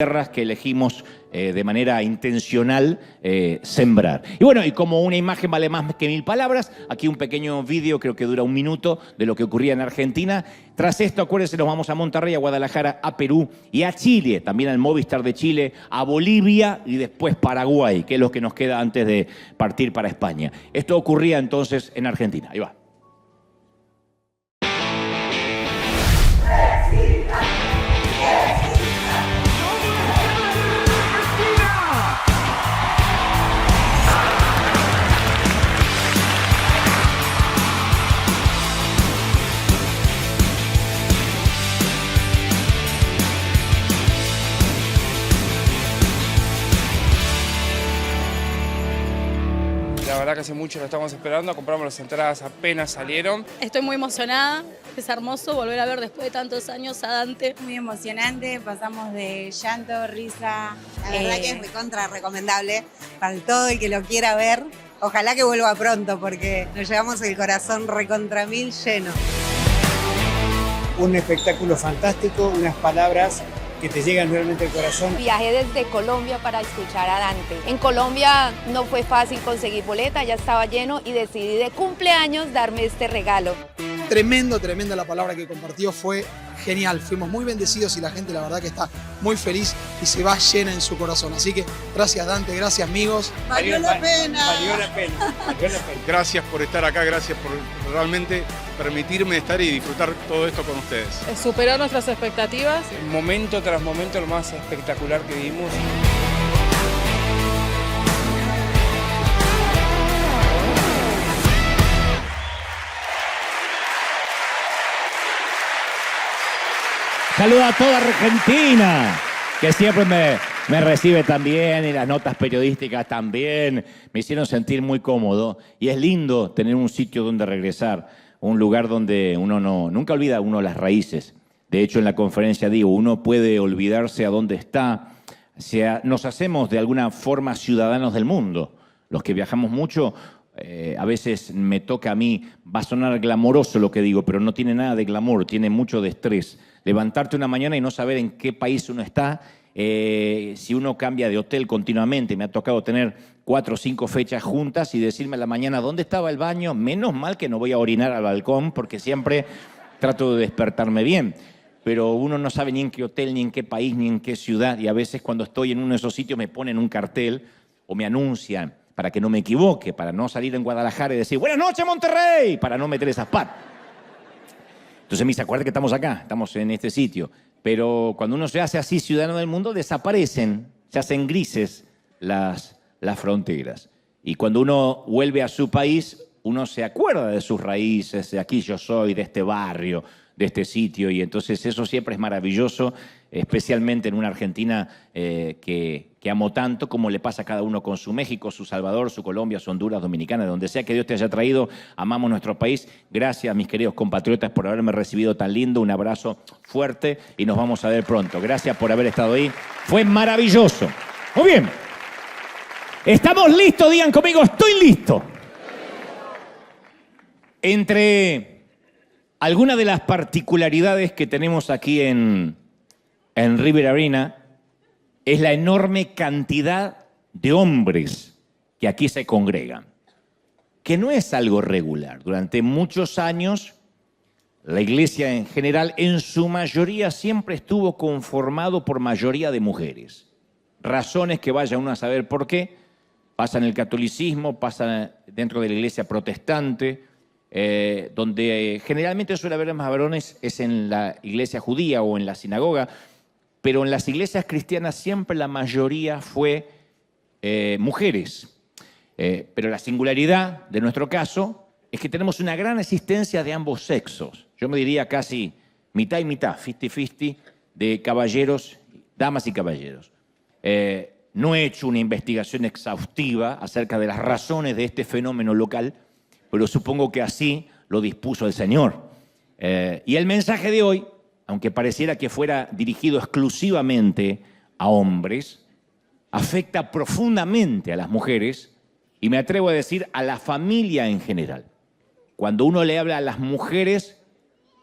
tierras que elegimos de manera intencional sembrar. Y bueno, y como una imagen vale más que 1000 palabras, aquí un pequeño vídeo, creo que dura 1 minuto, de lo que ocurría en Argentina. Tras esto, acuérdense, nos vamos a Monterrey, a Guadalajara, a Perú y a Chile, también al Movistar de Chile, a Bolivia y después Paraguay, que es lo que nos queda antes de partir para España. Esto ocurría entonces en Argentina. Ahí va. La verdad que hace mucho lo estamos esperando, compramos las entradas apenas salieron. Estoy muy emocionada, es hermoso volver a ver después de tantos años a Dante. Muy emocionante, pasamos de llanto, risa. La verdad que es recontra recomendable para todo el que lo quiera ver. Ojalá que vuelva pronto porque nos llevamos el corazón recontra 1000 lleno. Un espectáculo fantástico, unas palabras que te llegan realmente al corazón. Viajé desde Colombia para escuchar a Dante. En Colombia no fue fácil conseguir boleta, ya estaba lleno y decidí de cumpleaños darme este regalo. Tremenda la palabra que compartió, fue genial. Fuimos muy bendecidos y la gente la verdad que está muy feliz y se va llena en su corazón. Así que gracias Dante, gracias amigos. ¡Valió la pena! Valió la pena. Gracias por estar acá, gracias por realmente permitirme estar y disfrutar todo esto con ustedes. Superó nuestras expectativas. Momento tras momento, lo más espectacular que vimos. Saluda a toda Argentina, que siempre me recibe también, y las notas periodísticas también. Me hicieron sentir muy cómodo. Y es lindo tener un sitio donde regresar, un lugar donde uno nunca olvida las raíces. De hecho, en la conferencia digo, uno puede olvidarse a dónde está. Nos hacemos de alguna forma ciudadanos del mundo. Los que viajamos mucho, a veces me toca a mí, va a sonar glamoroso lo que digo, pero no tiene nada de glamour, tiene mucho de estrés. Levantarte una mañana y no saber en qué país uno está, si uno cambia de hotel continuamente. Me ha tocado tener 4 o 5 fechas juntas y decirme a la mañana dónde estaba el baño. Menos mal que no voy a orinar al balcón porque siempre trato de despertarme bien. Pero uno no sabe ni en qué hotel, ni en qué país, ni en qué ciudad. Y a veces cuando estoy en uno de esos sitios me ponen un cartel o me anuncian para que no me equivoque, para no salir en Guadalajara y decir «Buenas noches, Monterrey», para no meter esas patas. Entonces me dice, acuérdate que estamos acá, estamos en este sitio. Pero cuando uno se hace así ciudadano del mundo, desaparecen, se hacen grises las fronteras. Y cuando uno vuelve a su país, uno se acuerda de sus raíces, de aquí yo soy, de este barrio, de este sitio. Y entonces eso siempre es maravilloso, especialmente en una Argentina que amo tanto, como le pasa a cada uno con su México, su Salvador, su Colombia, su Honduras, Dominicana, de donde sea que Dios te haya traído. Amamos nuestro país. Gracias, mis queridos compatriotas, por haberme recibido tan lindo. Un abrazo fuerte y nos vamos a ver pronto. Gracias por haber estado ahí. Fue maravilloso. Muy bien. ¿Estamos listos? Digan conmigo, estoy listo. Entre algunas de las particularidades que tenemos aquí en River Arena es la enorme cantidad de hombres que aquí se congregan, que no es algo regular. Durante muchos años, la iglesia en general, en su mayoría, siempre estuvo conformado por mayoría de mujeres. Razones que vaya uno a saber por qué. Pasa en el catolicismo, pasa dentro de la iglesia protestante, donde generalmente suele haber más varones es en la iglesia judía o en la sinagoga, pero en las iglesias cristianas siempre la mayoría fue mujeres. Pero la singularidad de nuestro caso es que tenemos una gran existencia de ambos sexos. Yo me diría casi mitad y mitad, 50-50, de caballeros, damas y caballeros. No he hecho una investigación exhaustiva acerca de las razones de este fenómeno local, pero supongo que así lo dispuso el Señor. Y el mensaje de hoy, aunque pareciera que fuera dirigido exclusivamente a hombres, afecta profundamente a las mujeres y me atrevo a decir a la familia en general. Cuando uno le habla a las mujeres,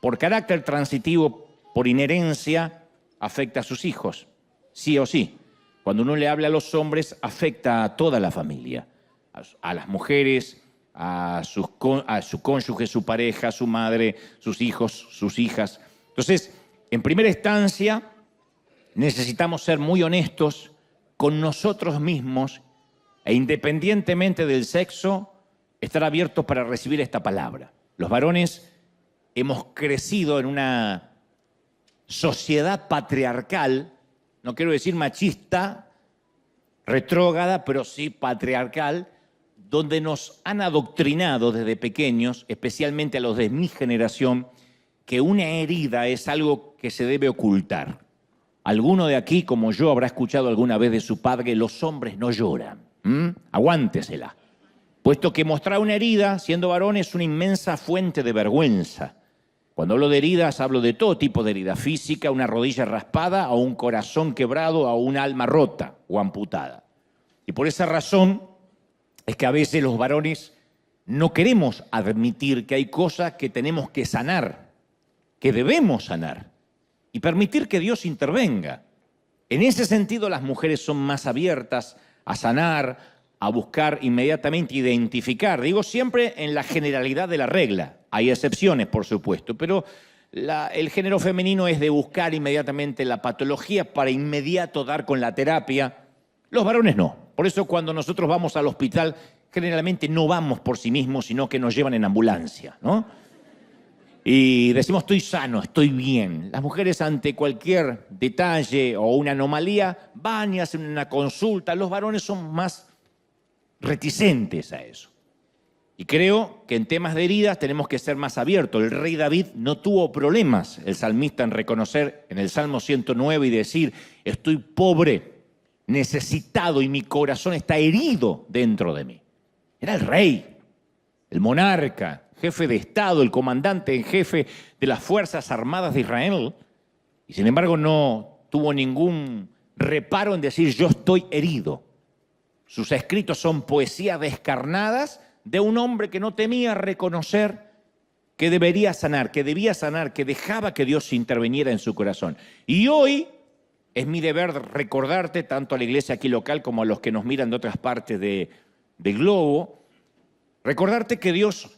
por carácter transitivo, por inherencia, afecta a sus hijos. sí o sí. Cuando uno le habla a los hombres, afecta a toda la familia, a las mujeres, a su cónyuge, su pareja, su madre, sus hijos, sus hijas. Entonces, en primera instancia, necesitamos ser muy honestos con nosotros mismos e independientemente del sexo, estar abiertos para recibir esta palabra. Los varones hemos crecido en una sociedad patriarcal, no quiero decir machista, retrógrada, pero sí patriarcal, donde nos han adoctrinado desde pequeños, especialmente a los de mi generación, que una herida es algo que se debe ocultar. Alguno de aquí, como yo, habrá escuchado alguna vez de su padre, los hombres no lloran. Aguántesela. Puesto que mostrar una herida, siendo varón, es una inmensa fuente de vergüenza. Cuando hablo de heridas, hablo de todo tipo de herida física, una rodilla raspada, o un corazón quebrado, o un alma rota o amputada. Y por esa razón es que a veces los varones no queremos admitir que hay cosas que tenemos que sanar, que debemos sanar, y permitir que Dios intervenga. En ese sentido, las mujeres son más abiertas a sanar, a buscar inmediatamente identificar. Digo siempre en la generalidad de la regla. Hay excepciones, por supuesto, pero el género femenino es de buscar inmediatamente la patología para inmediato dar con la terapia. Los varones no. Por eso cuando nosotros vamos al hospital, generalmente no vamos por sí mismos, sino que nos llevan en ambulancia, ¿no? Y decimos, estoy sano, estoy bien. Las mujeres ante cualquier detalle o una anomalía van y hacen una consulta. Los varones son más reticentes a eso. Y creo que en temas de heridas tenemos que ser más abiertos. El rey David no tuvo problemas, el salmista, en reconocer en el Salmo 109 y decir, estoy pobre, necesitado y mi corazón está herido dentro de mí. Era el rey, el monarca, jefe de Estado, el comandante en jefe de las Fuerzas Armadas de Israel, y sin embargo no tuvo ningún reparo en decir yo estoy herido. Sus escritos son poesías descarnadas de un hombre que no temía reconocer que debería sanar, que debía sanar, que dejaba que Dios interviniera en su corazón. Y hoy es mi deber recordarte, tanto a la iglesia aquí local como a los que nos miran de otras partes del globo, recordarte que Dios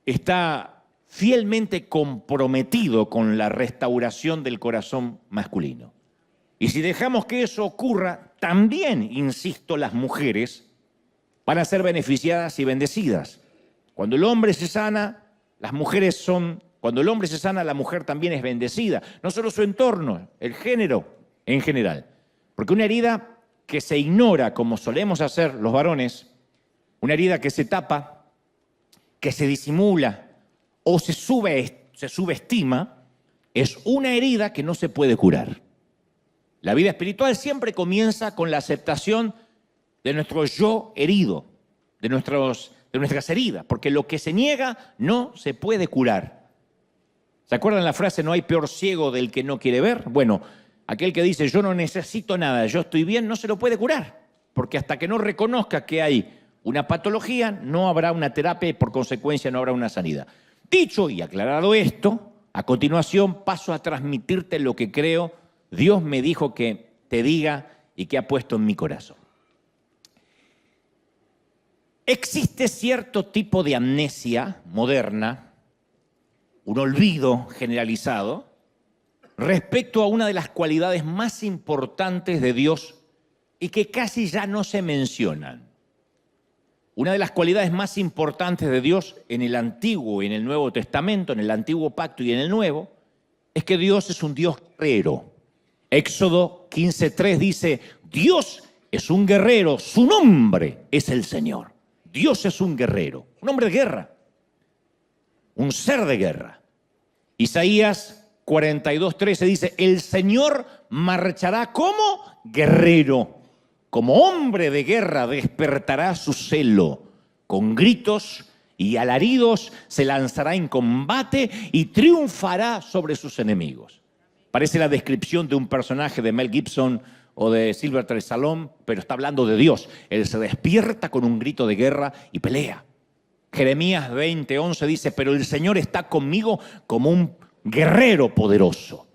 está fielmente comprometido con la restauración del corazón masculino. Y si dejamos que eso ocurra, también, insisto, las mujeres van a ser beneficiadas y bendecidas. Cuando el hombre se sana, cuando el hombre se sana, la mujer también es bendecida. No solo su entorno, el género en general. Porque una herida que se ignora, como solemos hacer los varones, una herida que se tapa, que se disimula o se subestima, es una herida que no se puede curar. La vida espiritual siempre comienza con la aceptación de nuestro yo herido, de nuestras heridas, porque lo que se niega no se puede curar. ¿Se acuerdan la frase, no hay peor ciego del que no quiere ver? Bueno, aquel que dice, yo no necesito nada, yo estoy bien, no se lo puede curar, porque hasta que no reconozca que hay una patología, no habrá una terapia y por consecuencia no habrá una sanidad. Dicho y aclarado esto, a continuación paso a transmitirte lo que creo Dios me dijo que te diga y que ha puesto en mi corazón. Existe cierto tipo de amnesia moderna, un olvido generalizado, respecto a una de las cualidades más importantes de Dios y que casi ya no se mencionan. Una de las cualidades más importantes de Dios en el Antiguo y en el Nuevo Testamento, en el Antiguo Pacto y en el Nuevo, es que Dios es un Dios guerrero. Éxodo 15:3 dice, Dios es un guerrero, su nombre es el Señor. Dios es un guerrero, un hombre de guerra, un ser de guerra. Isaías 42:13 dice, el Señor marchará como guerrero. Como hombre de guerra despertará su celo, con gritos y alaridos se lanzará en combate y triunfará sobre sus enemigos. Parece la descripción de un personaje de Mel Gibson o de Sylvester Stallone, pero está hablando de Dios. Él se despierta con un grito de guerra y pelea. Jeremías 20:11 dice, pero el Señor está conmigo como un guerrero poderoso.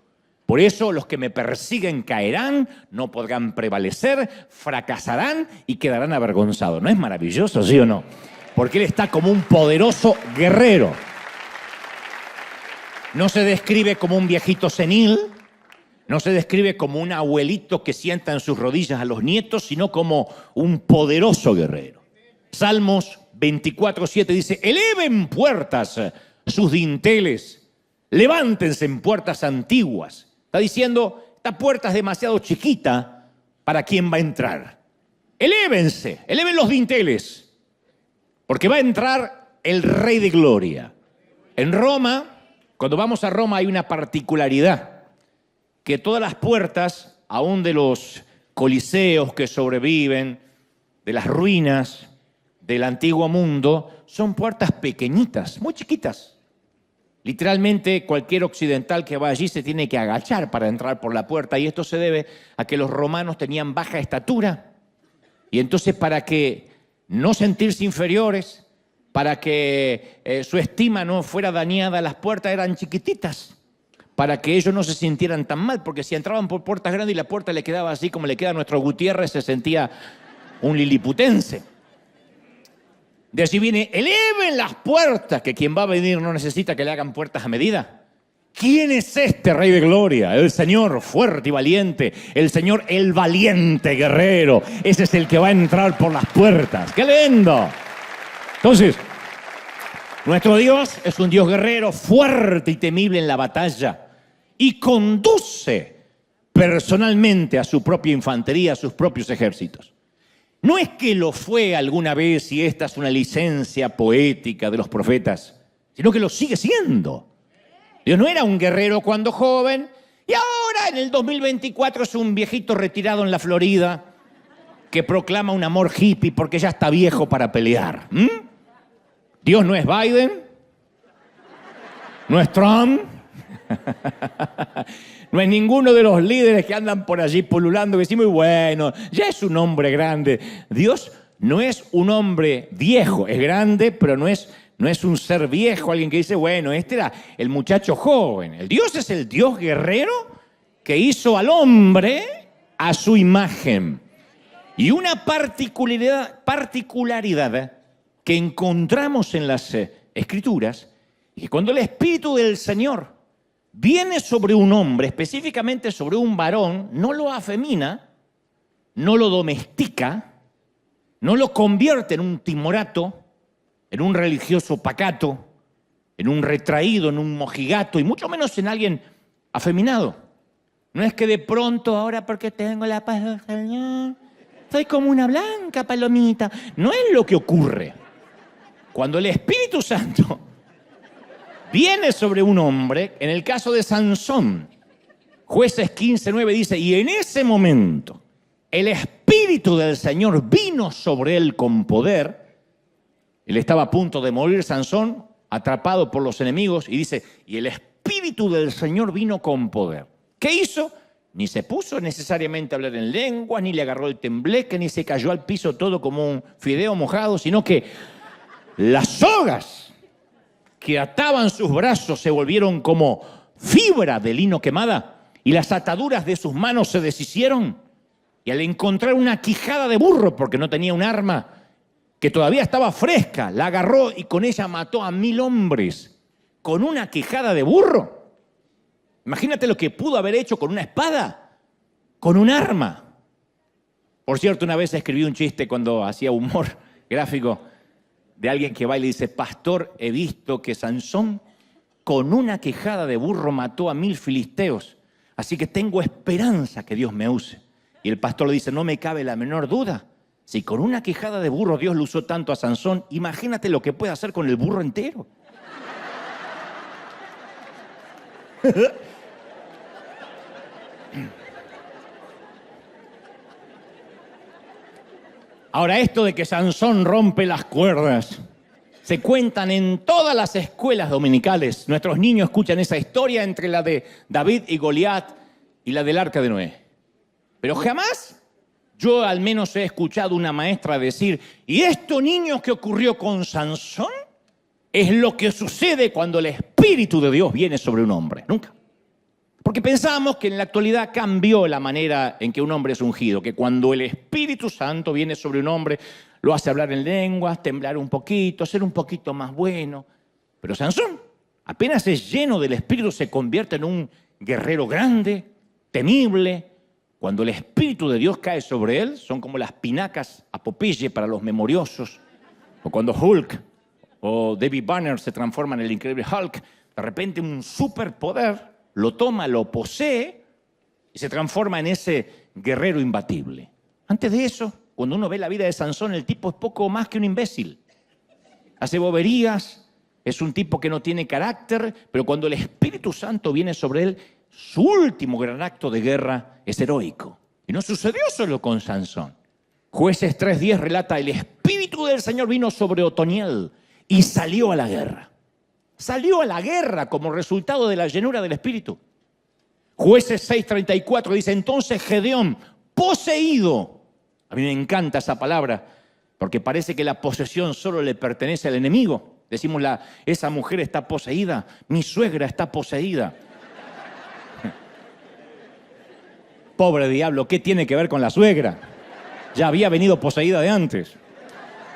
Por eso los que me persiguen caerán, no podrán prevalecer, fracasarán y quedarán avergonzados. ¿No es maravilloso, sí o no? Porque Él está como un poderoso guerrero. No se describe como un viejito senil, no se describe como un abuelito que sienta en sus rodillas a los nietos, sino como un poderoso guerrero. Salmos 24:7 dice, eleven puertas sus dinteles, levántense en puertas antiguas. Está diciendo, esta puerta es demasiado chiquita para quien va a entrar. Elévense, eleven los dinteles, porque va a entrar el Rey de Gloria. En Roma, cuando vamos a Roma hay una particularidad, que todas las puertas, aún de los coliseos que sobreviven, de las ruinas del antiguo mundo, son puertas pequeñitas, muy chiquitas. Literalmente cualquier occidental que va allí se tiene que agachar para entrar por la puerta, y esto se debe a que los romanos tenían baja estatura, y entonces para que no sentirse inferiores, para que su estima no fuera dañada, las puertas eran chiquititas, para que ellos no se sintieran tan mal, porque si entraban por puertas grandes y la puerta le quedaba así como le queda a nuestro Gutiérrez, se sentía un liliputense. De allí viene, eleven las puertas, que quien va a venir no necesita que le hagan puertas a medida. ¿Quién es este Rey de Gloria? El Señor fuerte y valiente, el Señor el valiente guerrero. Ese es el que va a entrar por las puertas. ¡Qué lindo! Entonces, nuestro Dios es un Dios guerrero, fuerte y temible en la batalla, y conduce personalmente a su propia infantería, a sus propios ejércitos. No es que lo fue alguna vez y esta es una licencia poética de los profetas, sino que lo sigue siendo. Dios no era un guerrero cuando joven y ahora en el 2024 es un viejito retirado en la Florida que proclama un amor hippie porque ya está viejo para pelear. Dios no es Biden, no es Trump, no es ninguno de los líderes que andan por allí pululando, que decimos, bueno, ya es un hombre grande. Dios no es un hombre viejo, es grande, pero no es un ser viejo, alguien que dice, bueno, este era el muchacho joven. El Dios es el Dios guerrero que hizo al hombre a su imagen. Y una particularidad que encontramos en las Escrituras, es que cuando el Espíritu del Señor viene sobre un hombre, específicamente sobre un varón, no lo afemina, no lo domestica, no lo convierte en un timorato, en un religioso pacato, en un retraído, en un mojigato, y mucho menos en alguien afeminado. No es que de pronto, ahora porque tengo la paz del Señor, soy como una blanca palomita. No es lo que ocurre. Cuando el Espíritu Santo viene sobre un hombre, en el caso de Sansón, Jueces 15:9 dice, y en ese momento el Espíritu del Señor vino sobre él con poder. Él estaba a punto de morir, Sansón, atrapado por los enemigos, y dice, y el Espíritu del Señor vino con poder. ¿Qué hizo? Ni se puso necesariamente a hablar en lenguas, ni le agarró el tembleque, ni se cayó al piso todo como un fideo mojado, sino que las sogas que ataban sus brazos se volvieron como fibra de lino quemada, y las ataduras de sus manos se deshicieron. Y al encontrar una quijada de burro, porque no tenía un arma, que todavía estaba fresca, la agarró y con ella mató a 1000 hombres. Con una quijada de burro. Imagínate lo que pudo haber hecho con una espada, con un arma. Por cierto, una vez escribí un chiste cuando hacía humor gráfico de alguien que va y le dice, pastor, he visto que Sansón con una quijada de burro mató a 1000 filisteos, así que tengo esperanza que Dios me use. Y el pastor le dice, no me cabe la menor duda, si con una quijada de burro Dios lo usó tanto a Sansón, imagínate lo que puede hacer con el burro entero. Ahora, esto de que Sansón rompe las cuerdas, se cuentan en todas las escuelas dominicales. Nuestros niños escuchan esa historia entre la de David y Goliat y la del Arca de Noé. Pero jamás yo al menos he escuchado una maestra decir, ¿y esto, niños, que ocurrió con Sansón? Es lo que sucede cuando el Espíritu de Dios viene sobre un hombre. Nunca. Porque pensamos que en la actualidad cambió la manera en que un hombre es ungido, que cuando el Espíritu Santo viene sobre un hombre, lo hace hablar en lenguas, temblar un poquito, ser un poquito más bueno. Pero Sansón, apenas es lleno del Espíritu, se convierte en un guerrero grande, temible. Cuando el Espíritu de Dios cae sobre él, son como las pinacas a Popeye para los memoriosos. O cuando Hulk o David Banner se transforma en el increíble Hulk, de repente un superpoder lo toma, lo posee y se transforma en ese guerrero imbatible. Antes de eso, cuando uno ve la vida de Sansón, el tipo es poco más que un imbécil. Hace boberías, es un tipo que no tiene carácter, pero cuando el Espíritu Santo viene sobre él, su último gran acto de guerra es heroico. Y no sucedió solo con Sansón. Jueces 3:10 relata: el Espíritu del Señor vino sobre Otoniel y salió a la guerra. Salió a la guerra como resultado de la llenura del Espíritu. Jueces 6:34 dice: entonces Gedeón, poseído. A mí me encanta esa palabra, porque parece que la posesión solo le pertenece al enemigo. Decimos, esa mujer está poseída, mi suegra está poseída. Pobre diablo, ¿qué tiene que ver con la suegra? Ya había venido poseída de antes.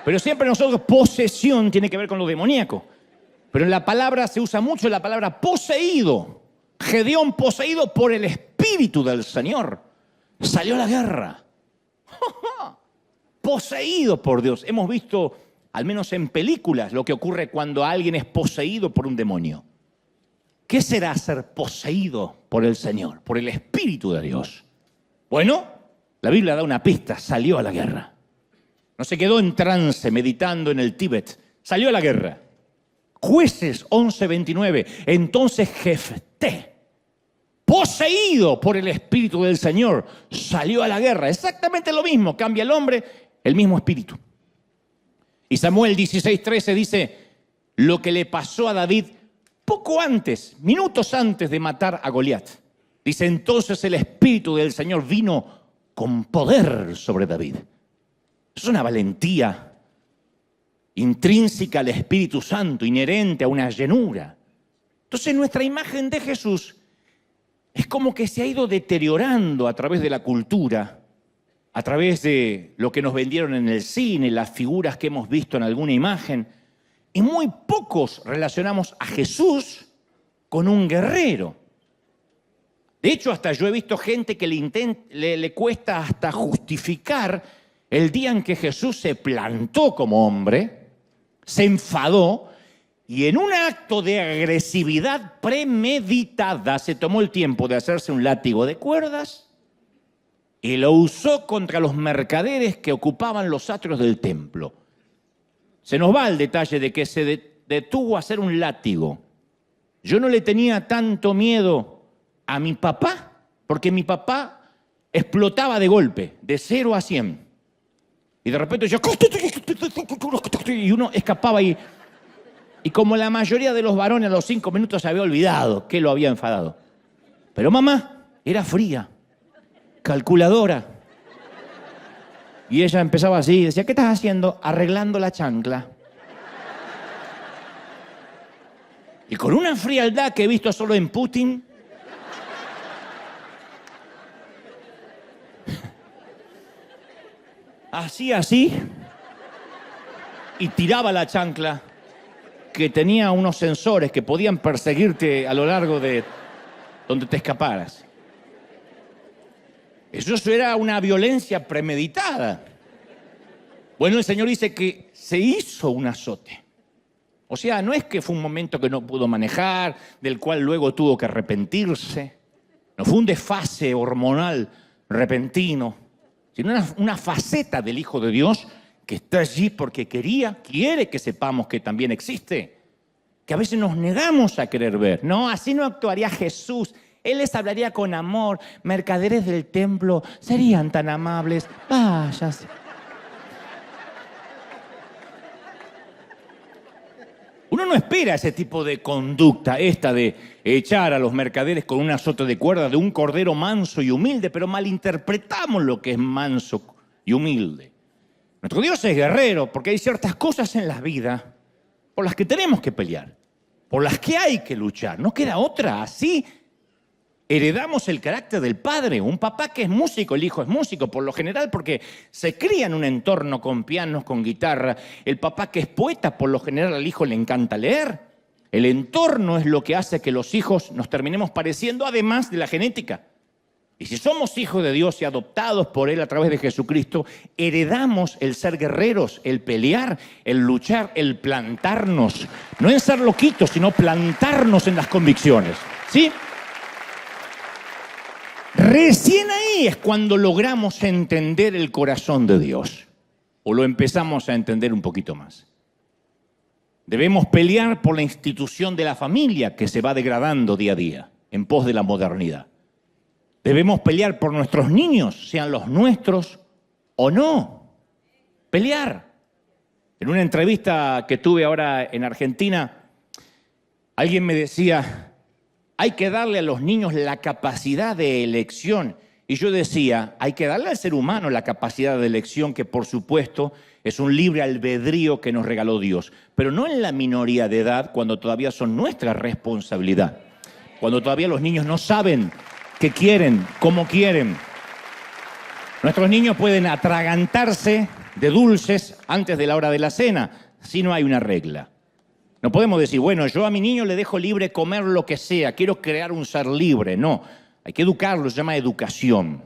Pero siempre nosotros, posesión tiene que ver con lo demoníaco. Pero en la palabra se usa mucho la palabra poseído. Gedeón, poseído por el Espíritu del Señor, salió a la guerra. Poseído por Dios. Hemos visto, al menos en películas, lo que ocurre cuando alguien es poseído por un demonio. ¿Qué será ser poseído por el Señor, por el Espíritu de Dios? Bueno, la Biblia da una pista: salió a la guerra. No se quedó en trance meditando en el Tíbet, salió a la guerra. Jueces 11:29, entonces Jefté, poseído por el Espíritu del Señor, salió a la guerra. Exactamente lo mismo, cambia el hombre, el mismo espíritu. Y Samuel 16:13 dice lo que le pasó a David poco antes, minutos antes de matar a Goliat. Dice: entonces el Espíritu del Señor vino con poder sobre David. Es una valentía intrínseca al Espíritu Santo, inherente a una llenura. Entonces nuestra imagen de Jesús es como que se ha ido deteriorando a través de la cultura, a través de lo que nos vendieron en el cine, las figuras que hemos visto en alguna imagen. Y muy pocos relacionamos a Jesús con un guerrero. De hecho, hasta yo he visto gente que le cuesta hasta justificar el día en que Jesús se plantó como hombre, se enfadó y en un acto de agresividad premeditada se tomó el tiempo de hacerse un látigo de cuerdas y lo usó contra los mercaderes que ocupaban los atrios del templo. Se nos va el detalle de que se detuvo a hacer un látigo. Yo no le tenía tanto miedo a mi papá, porque mi papá explotaba de golpe, de 0 a 100. Y de repente yo... Y uno escapaba y como la mayoría de los varones a los 5 minutos se había olvidado que lo había enfadado. Pero mamá era fría, calculadora. Y ella empezaba así, decía: ¿qué estás haciendo? Arreglando la chancla. Y con una frialdad que he visto solo en Putin, así, y tiraba la chancla, que tenía unos sensores que podían perseguirte a lo largo de donde te escaparas. Eso era una violencia premeditada. Bueno, el Señor dice que se hizo un azote. O sea, no es que fue un momento que no pudo manejar, del cual luego tuvo que arrepentirse. No fue un desfase hormonal repentino, sino una faceta del Hijo de Dios que está allí porque quiere que sepamos que también existe, que a veces nos negamos a querer ver. No, así no actuaría Jesús. Él les hablaría con amor. Mercaderes del templo serían tan amables. Váyase. Uno no espera ese tipo de conducta, esta de echar a los mercaderes con un azote de cuerda de un cordero manso y humilde, pero malinterpretamos lo que es manso y humilde. Nuestro Dios es guerrero porque hay ciertas cosas en la vida por las que tenemos que pelear, por las que hay que luchar. No queda otra. Así Heredamos el carácter del padre. Un papá que es músico, el hijo es músico, por lo general porque se cría en un entorno con pianos, con guitarra. El papá que es poeta, por lo general al hijo le encanta leer. El entorno es lo que hace que los hijos nos terminemos pareciendo, además de la genética. Y si somos hijos de Dios y adoptados por Él a través de Jesucristo, heredamos el ser guerreros, el pelear, el luchar, el plantarnos. No en ser loquitos, sino plantarnos en las convicciones. ¿Sí? Recién ahí es cuando logramos entender el corazón de Dios. O lo empezamos a entender un poquito más. Debemos pelear por la institución de la familia que se va degradando día a día en pos de la modernidad. Debemos pelear por nuestros niños, sean los nuestros o no. Pelear. En una entrevista que tuve ahora en Argentina, alguien me decía, hay que darle a los niños la capacidad de elección. Y yo decía, hay que darle al ser humano la capacidad de elección, que por supuesto es un libre albedrío que nos regaló Dios, pero no en la minoría de edad, cuando todavía son nuestra responsabilidad, cuando todavía los niños no saben qué quieren, cómo quieren. Nuestros niños pueden atragantarse de dulces antes de la hora de la cena, si no hay una regla. No podemos decir, bueno, yo a mi niño le dejo libre comer lo que sea, quiero crear un ser libre. No, hay que educarlo, se llama educación.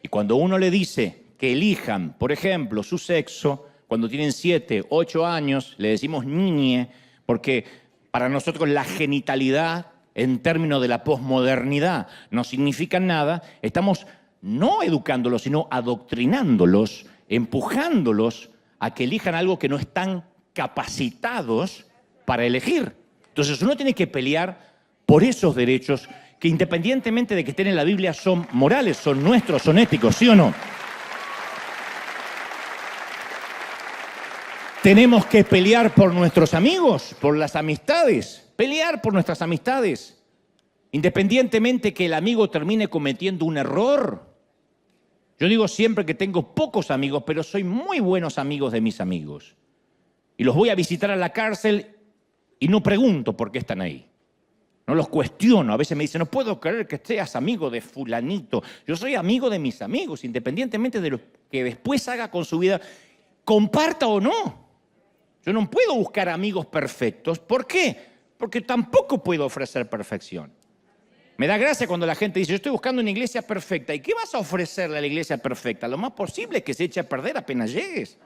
Y cuando uno le dice que elijan, por ejemplo, su sexo, cuando tienen 7, 8 años, le decimos niñe, porque para nosotros la genitalidad, en términos de la posmodernidad, no significa nada. Estamos no educándolos, sino adoctrinándolos, empujándolos a que elijan algo que no están capacitados para elegir. Entonces uno tiene que pelear por esos derechos que, independientemente de que estén en la Biblia, son morales, son nuestros, son éticos, ¿sí o no? Tenemos que pelear por nuestros amigos, por las amistades. Pelear por nuestras amistades, independientemente que el amigo termine cometiendo un error. Yo digo siempre que tengo pocos amigos, pero soy muy buenos amigos de mis amigos. Y los voy a visitar a la cárcel y no pregunto por qué están ahí. No los cuestiono. A veces me dicen, no puedo creer que seas amigo de fulanito. Yo soy amigo de mis amigos, independientemente de lo que después haga con su vida, comparta o no. Yo no puedo buscar amigos perfectos. ¿Por qué? Porque tampoco puedo ofrecer perfección. Me da gracia cuando la gente dice, yo estoy buscando una iglesia perfecta. ¿Y qué vas a ofrecerle a la iglesia perfecta? Lo más posible es que se eche a perder apenas llegues.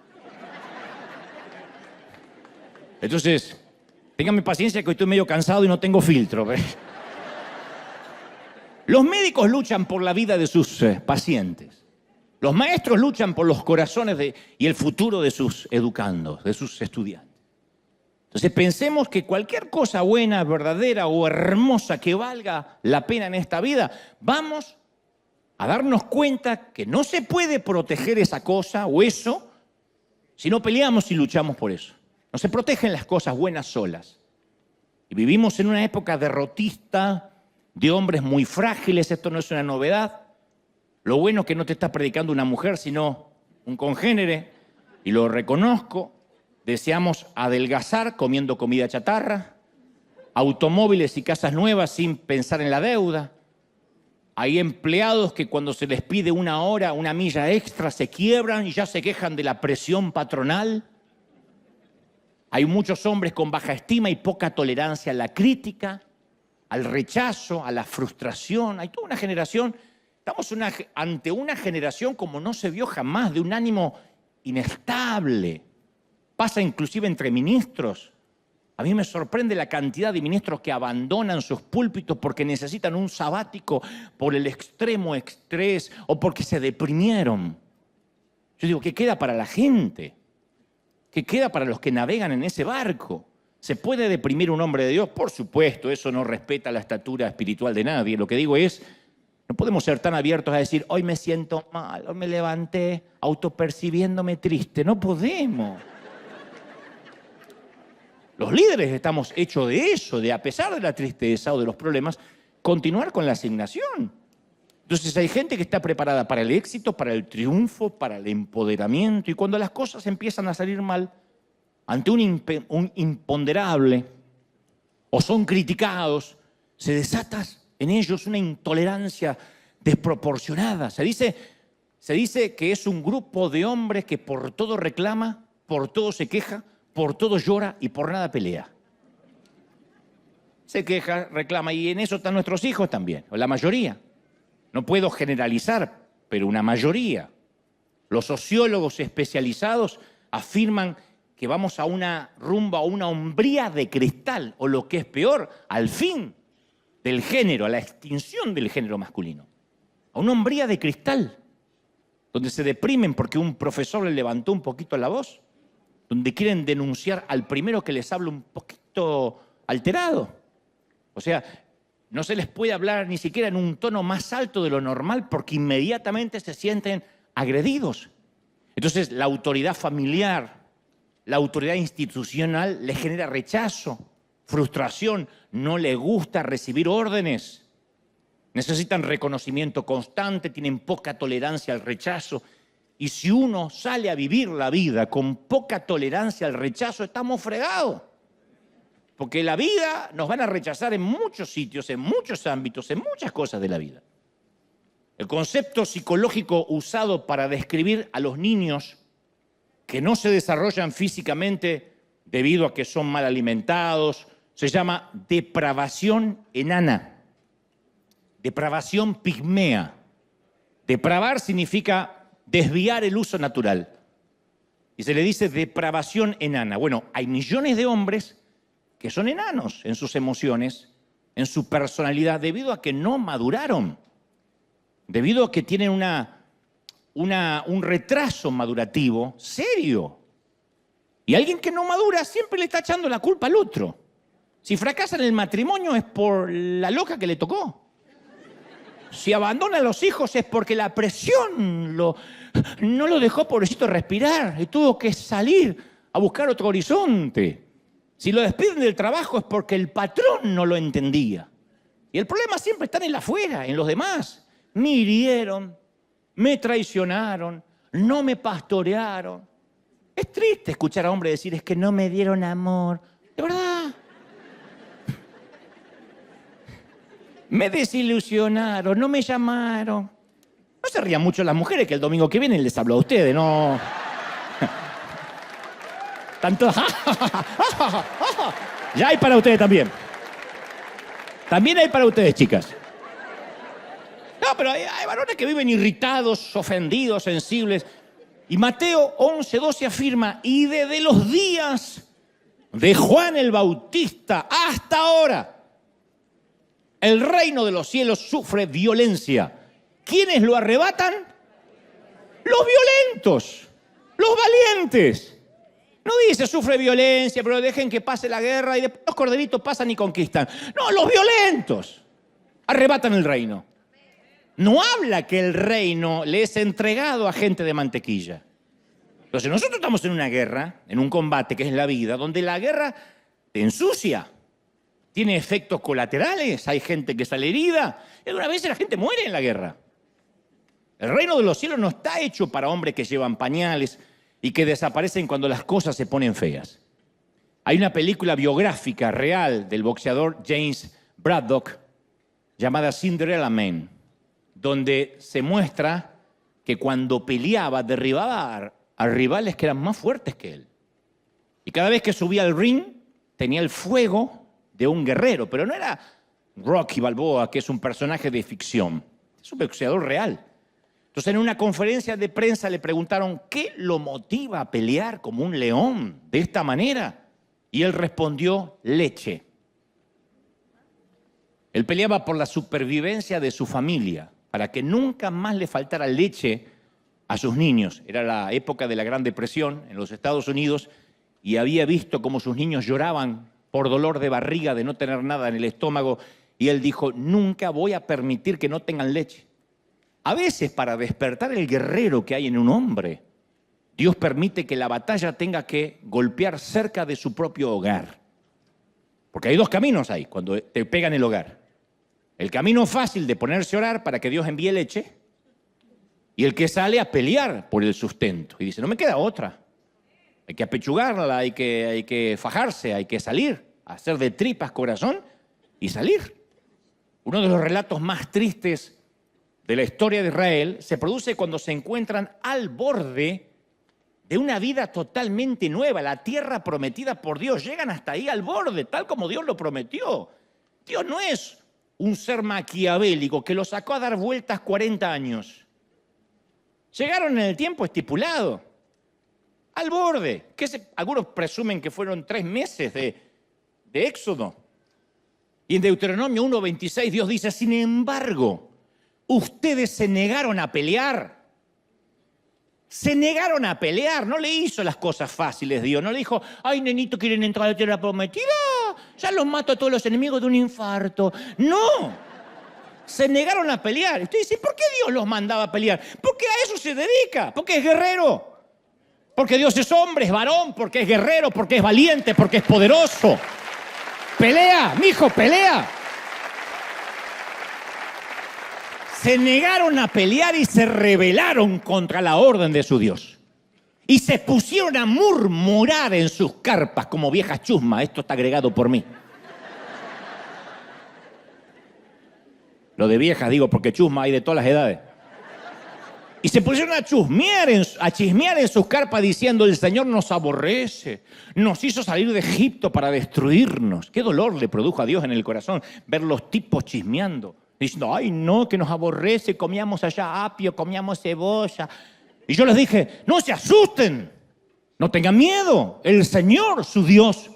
Entonces, ténganme paciencia que hoy estoy medio cansado y no tengo filtro. ¿Ves? Los médicos luchan por la vida de sus pacientes. Los maestros luchan por los corazones y el futuro de sus educandos, de sus estudiantes. Entonces pensemos que cualquier cosa buena, verdadera o hermosa que valga la pena en esta vida, vamos a darnos cuenta que no se puede proteger esa cosa o eso si no peleamos y luchamos por eso. No se protegen las cosas buenas solas. Y vivimos en una época derrotista, de hombres muy frágiles, esto no es una novedad. Lo bueno es que no te está predicando una mujer, sino un congénere, y lo reconozco. Deseamos adelgazar comiendo comida chatarra, automóviles y casas nuevas sin pensar en la deuda. Hay empleados que cuando se les pide una hora, una milla extra, se quiebran y ya se quejan de la presión patronal. Hay muchos hombres con baja estima y poca tolerancia a la crítica, al rechazo, a la frustración. Hay toda una generación, estamos ante una generación como no se vio jamás, de un ánimo inestable. Pasa inclusive entre ministros. A mí me sorprende la cantidad de ministros que abandonan sus púlpitos porque necesitan un sabático por el extremo estrés o porque se deprimieron. Yo digo, ¿qué queda para la gente? ¿Qué queda para los que navegan en ese barco? ¿Se puede deprimir un hombre de Dios? Por supuesto, eso no respeta la estatura espiritual de nadie. Lo que digo es, no podemos ser tan abiertos a decir, hoy me siento mal, hoy me levanté autopercibiéndome triste. No podemos. Los líderes estamos hechos de eso, de a pesar de la tristeza o de los problemas, continuar con la asignación. Entonces hay gente que está preparada para el éxito, para el triunfo, para el empoderamiento, y cuando las cosas empiezan a salir mal, ante un imponderable, o son criticados, se desata en ellos una intolerancia desproporcionada. Se dice que es un grupo de hombres que por todo reclama, por todo se queja, por todo llora y por nada pelea. Se queja, reclama, y en eso están nuestros hijos también, o la mayoría. No puedo generalizar, pero una mayoría. Los sociólogos especializados afirman que vamos a una rumba, a una hombría de cristal, o lo que es peor, al fin del género, a la extinción del género masculino. A una hombría de cristal, donde se deprimen porque un profesor le levantó un poquito la voz, donde quieren denunciar al primero que les habla un poquito alterado. O sea, no se les puede hablar ni siquiera en un tono más alto de lo normal porque inmediatamente se sienten agredidos. Entonces, la autoridad familiar, la autoridad institucional les genera rechazo, frustración, no les gusta recibir órdenes. Necesitan reconocimiento constante, tienen poca tolerancia al rechazo. Y si uno sale a vivir la vida con poca tolerancia al rechazo, estamos fregados. Porque la vida nos van a rechazar en muchos sitios, en muchos ámbitos, en muchas cosas de la vida. El concepto psicológico usado para describir a los niños que no se desarrollan físicamente debido a que son mal alimentados se llama depravación enana, depravación pigmea. Depravar significa desviar el uso natural. Y se le dice depravación enana. Bueno, hay millones de hombres que son enanos en sus emociones, en su personalidad, debido a que no maduraron, debido a que tienen un retraso madurativo serio. Y alguien que no madura siempre le está echando la culpa al otro. Si fracasa en el matrimonio es por la loca que le tocó. Si abandona a los hijos es porque la presión no lo dejó, pobrecito, respirar y tuvo que salir a buscar otro horizonte. Si lo despiden del trabajo es porque el patrón no lo entendía. Y el problema siempre está en el afuera, en los demás. Me hirieron, me traicionaron, no me pastorearon. Es triste escuchar a hombres decir, es que no me dieron amor. De verdad. Me desilusionaron, no me llamaron. No se rían mucho las mujeres que el domingo que viene les hablo a ustedes, no. Tanto. Ya hay para ustedes también. También hay para ustedes, chicas. No, pero hay varones que viven irritados, ofendidos, sensibles. Y Mateo 11:12 afirma, y desde los días de Juan el Bautista hasta ahora, el reino de los cielos sufre violencia. ¿Quiénes lo arrebatan? Los violentos, los valientes. No dice sufre violencia, pero dejen que pase la guerra y después los corderitos pasan y conquistan. No, los violentos arrebatan el reino. No habla que el reino le es entregado a gente de mantequilla. Entonces nosotros estamos en una guerra, en un combate que es la vida, donde la guerra te ensucia, tiene efectos colaterales, hay gente que sale herida, y algunas veces la gente muere en la guerra. El reino de los cielos no está hecho para hombres que llevan pañales y que desaparecen cuando las cosas se ponen feas. Hay una película biográfica real del boxeador James Braddock llamada Cinderella Man, donde se muestra que cuando peleaba derribaba a rivales que eran más fuertes que él. Y cada vez que subía al ring tenía el fuego de un guerrero, pero no era Rocky Balboa, que es un personaje de ficción, es un boxeador real. Entonces en una conferencia de prensa le preguntaron ¿qué lo motiva a pelear como un león de esta manera? Y él respondió, leche. Él peleaba por la supervivencia de su familia, para que nunca más le faltara leche a sus niños. Era la época de la Gran Depresión en los Estados Unidos y había visto cómo sus niños lloraban por dolor de barriga, de no tener nada en el estómago, y él dijo, nunca voy a permitir que no tengan leche. A veces, para despertar el guerrero que hay en un hombre, Dios permite que la batalla tenga que golpear cerca de su propio hogar. Porque hay dos caminos ahí cuando te pegan el hogar. El camino fácil de ponerse a orar para que Dios envíe leche y el que sale a pelear por el sustento. Y dice, no me queda otra. Hay que apechugarla, hay que fajarse, hay que salir, hacer de tripas corazón y salir. Uno de los relatos más tristes de la historia de Israel se produce cuando se encuentran al borde de una vida totalmente nueva, la tierra prometida por Dios. Llegan hasta ahí al borde, tal como Dios lo prometió. Dios no es un ser maquiavélico que lo sacó a dar vueltas 40 años. Llegaron en el tiempo estipulado, al borde. Algunos presumen que fueron 3 meses de Éxodo. Y en Deuteronomio 1:26 Dios dice, sin embargo, ustedes se negaron a pelear. Se negaron a pelear, no le hizo las cosas fáciles Dios, no le dijo, ay nenito, quieren entrar a la tierra prometida, ya los mato a todos los enemigos de un infarto. No, se negaron a pelear. Usted dice, ¿por qué Dios los mandaba a pelear? Porque a eso se dedica, porque es guerrero, porque Dios es hombre, es varón, porque es guerrero, porque es valiente, porque es poderoso. Pelea, mijo, pelea. Se negaron a pelear y se rebelaron contra la orden de su Dios. Y se pusieron a murmurar en sus carpas como viejas chusmas. Esto está agregado por mí. Lo de viejas digo porque chusma hay de todas las edades. Y se pusieron a chismear en sus carpas diciendo, el Señor nos aborrece, nos hizo salir de Egipto para destruirnos. Qué dolor le produjo a Dios en el corazón ver los tipos chismeando. Diciendo, ay no, que nos aborrece, comíamos allá apio, comíamos cebolla. Y yo les dije, no se asusten, no tengan miedo. El Señor, su Dios,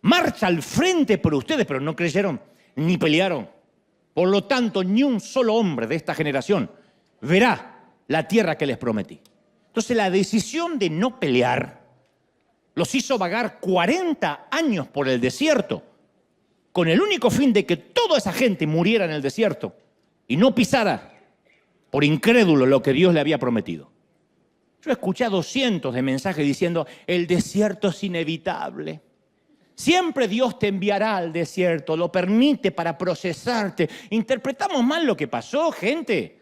marcha al frente por ustedes, pero no creyeron ni pelearon. Por lo tanto, ni un solo hombre de esta generación verá la tierra que les prometí. Entonces la decisión de no pelear los hizo vagar 40 años por el desierto, con el único fin de que toda esa gente muriera en el desierto y no pisara por incrédulo lo que Dios le había prometido. Yo he escuchado cientos de mensajes diciendo, el desierto es inevitable. Siempre Dios te enviará al desierto, lo permite para procesarte. Interpretamos mal lo que pasó, gente.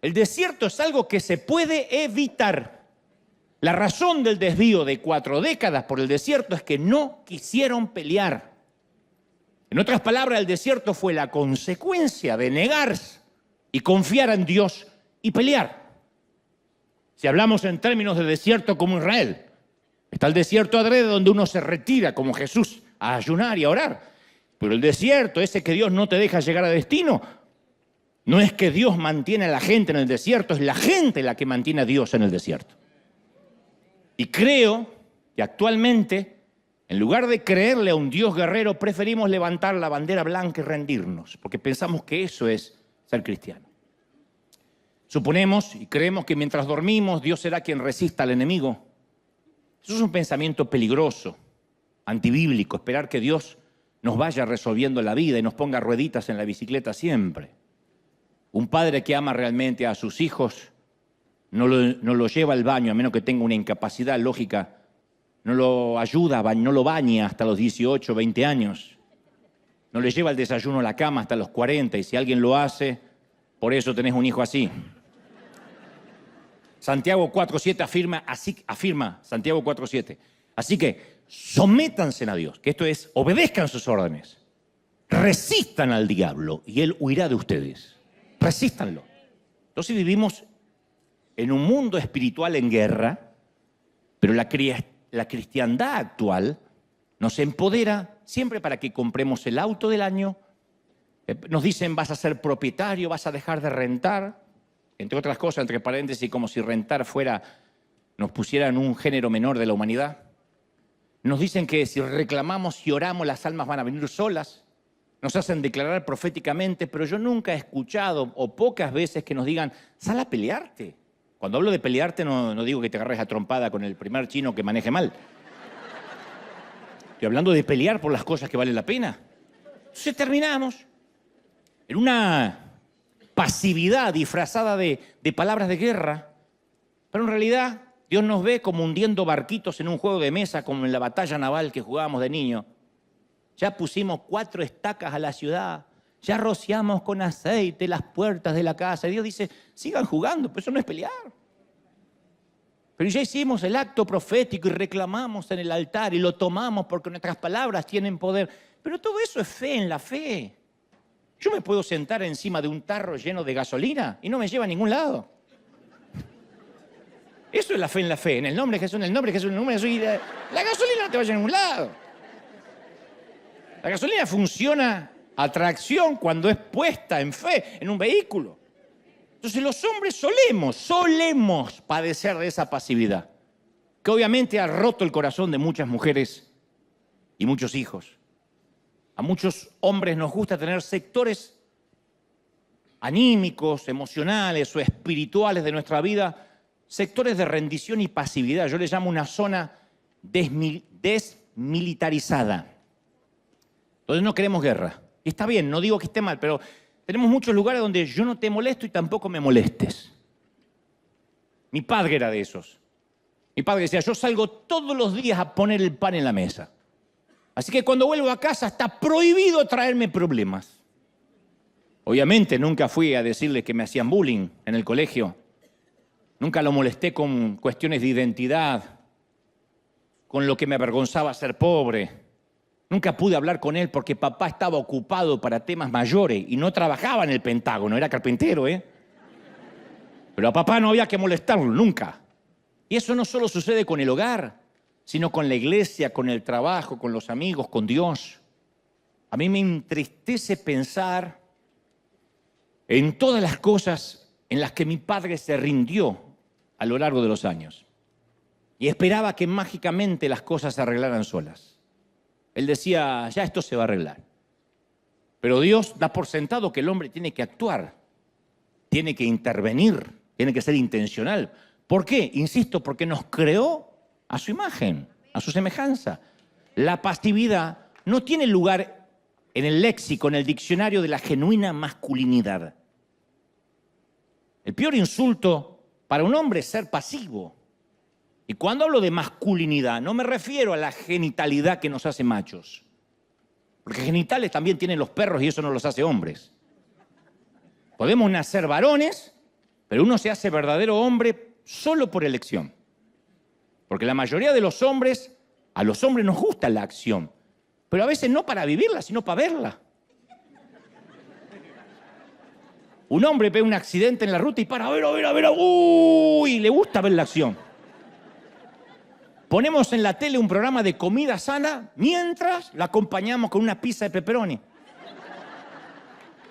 El desierto es algo que se puede evitar. La razón del desvío de 4 décadas por el desierto es que no quisieron pelear. En otras palabras, el desierto fue la consecuencia de negarse y confiar en Dios y pelear. Si hablamos en términos de desierto como Israel, está el desierto adrede donde uno se retira como Jesús a ayunar y a orar. Pero el desierto, ese que Dios no te deja llegar a destino, no es que Dios mantiene a la gente en el desierto, es la gente la que mantiene a Dios en el desierto. Y creo que actualmente, en lugar de creerle a un Dios guerrero, preferimos levantar la bandera blanca y rendirnos, porque pensamos que eso es ser cristiano. Suponemos y creemos que mientras dormimos, Dios será quien resista al enemigo. Eso es un pensamiento peligroso, antibíblico, esperar que Dios nos vaya resolviendo la vida y nos ponga rueditas en la bicicleta siempre. Un padre que ama realmente a sus hijos no lo lleva al baño, a menos que tenga una incapacidad lógica, no lo ayuda, no lo baña hasta los 18, 20 años. No le lleva el desayuno a la cama hasta los 40, y si alguien lo hace, por eso tenés un hijo así. Santiago 4:7 afirma Santiago 4:7. Así que sométanse a Dios, que esto es, obedezcan sus órdenes. Resistan al diablo y él huirá de ustedes. Resístanlo. Entonces vivimos en un mundo espiritual en guerra, pero la cristiandad actual nos empodera siempre para que compremos el auto del año. Nos dicen, vas a ser propietario, vas a dejar de rentar. Entre otras cosas, entre paréntesis, como si rentar nos pusieran un género menor de la humanidad. Nos dicen que si reclamamos y oramos, las almas van a venir solas. Nos hacen declarar proféticamente, pero yo nunca he escuchado, o pocas veces, que nos digan, sal a pelearte. Cuando hablo de pelearte, no digo que te agarres a trompada con el primer chino que maneje mal. Estoy hablando de pelear por las cosas que valen la pena. Entonces terminamos en una pasividad disfrazada de palabras de guerra, pero en realidad Dios nos ve como hundiendo barquitos en un juego de mesa, como en la batalla naval que jugábamos de niño. Ya pusimos 4 estacas a la ciudad, ya rociamos con aceite las puertas de la casa. Y Dios dice, sigan jugando, pero eso no es pelear. Pero ya hicimos el acto profético y reclamamos en el altar y lo tomamos porque nuestras palabras tienen poder. Pero todo eso es fe en la fe. Yo me puedo sentar encima de un tarro lleno de gasolina y no me lleva a ningún lado. Eso es la fe en la fe. En el nombre de Jesús, en el nombre de Jesús, en el nombre de Jesús. Y la gasolina no te vaya a ningún lado. La gasolina funciona a tracción cuando es puesta en fe en un vehículo. Entonces los hombres solemos padecer de esa pasividad, que obviamente ha roto el corazón de muchas mujeres y muchos hijos. A muchos hombres nos gusta tener sectores anímicos, emocionales o espirituales de nuestra vida, sectores de rendición y pasividad. Yo le llamo una zona desmilitarizada. Entonces no queremos guerra. Y está bien, no digo que esté mal, pero tenemos muchos lugares donde yo no te molesto y tampoco me molestes. Mi padre era de esos. Mi padre decía, yo salgo todos los días a poner el pan en la mesa. Así que cuando vuelvo a casa está prohibido traerme problemas. Obviamente nunca fui a decirle que me hacían bullying en el colegio. Nunca lo molesté con cuestiones de identidad, con lo que me avergonzaba ser pobre. Nunca pude hablar con él porque papá estaba ocupado para temas mayores y no trabajaba en el Pentágono, era carpintero, ¿eh? Pero a papá no había que molestarlo, nunca. Y eso no solo sucede con el hogar, sino con la iglesia, con el trabajo, con los amigos, con Dios. A mí me entristece pensar en todas las cosas en las que mi padre se rindió a lo largo de los años y esperaba que mágicamente las cosas se arreglaran solas. Él decía, ya esto se va a arreglar. Pero Dios da por sentado que el hombre tiene que actuar, tiene que intervenir, tiene que ser intencional. ¿Por qué? Insisto, porque nos creó a su imagen, a su semejanza. La pasividad no tiene lugar en el léxico, en el diccionario de la genuina masculinidad. El peor insulto para un hombre es ser pasivo. Y cuando hablo de masculinidad, no me refiero a la genitalidad que nos hace machos. Porque genitales también tienen los perros y eso no los hace hombres. Podemos nacer varones, pero uno se hace verdadero hombre solo por elección. Porque la mayoría de los hombres, a los hombres nos gusta la acción, pero a veces no para vivirla, sino para verla. Un hombre ve un accidente en la ruta y para, a ver, uy, le gusta ver la acción. Ponemos en la tele un programa de comida sana mientras la acompañamos con una pizza de pepperoni.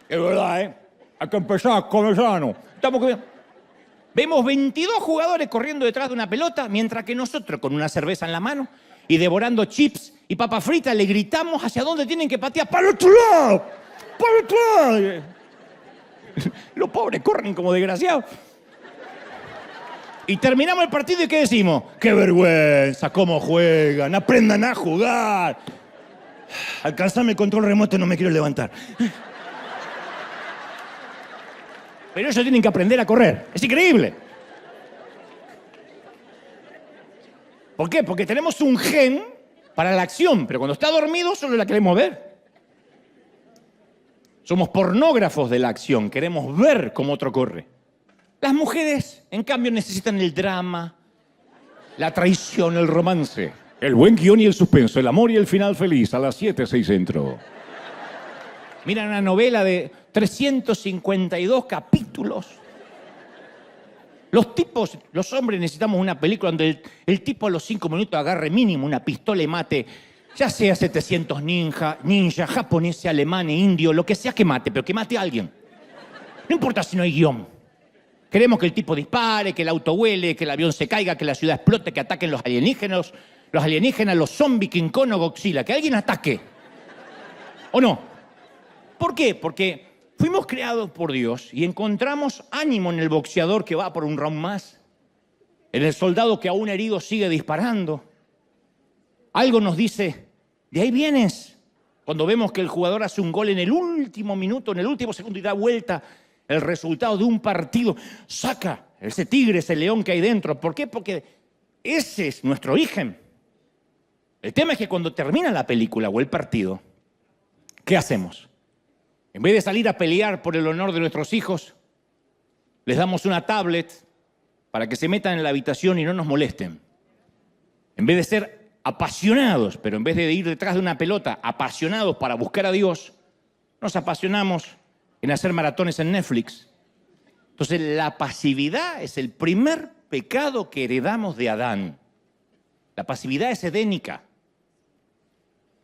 Es verdad, ¿eh? Hay que empezar a comer sano. Estamos comiendo. Vemos 22 jugadores corriendo detrás de una pelota, mientras que nosotros, con una cerveza en la mano y devorando chips y papas fritas, le gritamos hacia dónde tienen que patear. ¡Para el otro lado! ¡Para el otro lado! Los pobres corren como desgraciados. Y terminamos el partido y ¿qué decimos? ¡Qué vergüenza! ¿Cómo juegan? ¡Aprendan a jugar! Alcanzame el control remoto, no me quiero levantar. Pero ellos tienen que aprender a correr. Es increíble. ¿Por qué? Porque tenemos un gen para la acción, pero cuando está dormido solo la queremos ver. Somos pornógrafos de la acción, queremos ver cómo otro corre. Las mujeres, en cambio, necesitan el drama, la traición, el romance, el buen guión y el suspenso, el amor y el final feliz, a las 7, 6 centro. Mira una novela de 352 capítulos. Los hombres necesitamos una película donde el tipo a los 5 minutos agarre mínimo una pistola y mate, ya sea 700 ninja, japonés, alemán, indio, lo que sea que mate, pero que mate a alguien. No importa si no hay guión. Queremos que el tipo dispare, que el auto huele, que el avión se caiga, que la ciudad explote, que ataquen los alienígenas, los zombies, King Kong o Godzilla, que alguien ataque. ¿O no? ¿Por qué? Porque fuimos creados por Dios y encontramos ánimo en el boxeador que va por un round más, en el soldado que aún herido sigue disparando. Algo nos dice, de ahí vienes. Cuando vemos que el jugador hace un gol en el último minuto, en el último segundo y da vuelta el resultado de un partido, saca ese tigre, ese león que hay dentro. ¿Por qué? Porque ese es nuestro origen. El tema es que cuando termina la película o el partido, ¿qué hacemos? En vez de salir a pelear por el honor de nuestros hijos, les damos una tablet para que se metan en la habitación y no nos molesten. En vez de ser apasionados, pero en vez de ir detrás de una pelota, apasionados para buscar a Dios, nos apasionamos en hacer maratones en Netflix. Entonces, la pasividad es el primer pecado que heredamos de Adán. La pasividad es edénica.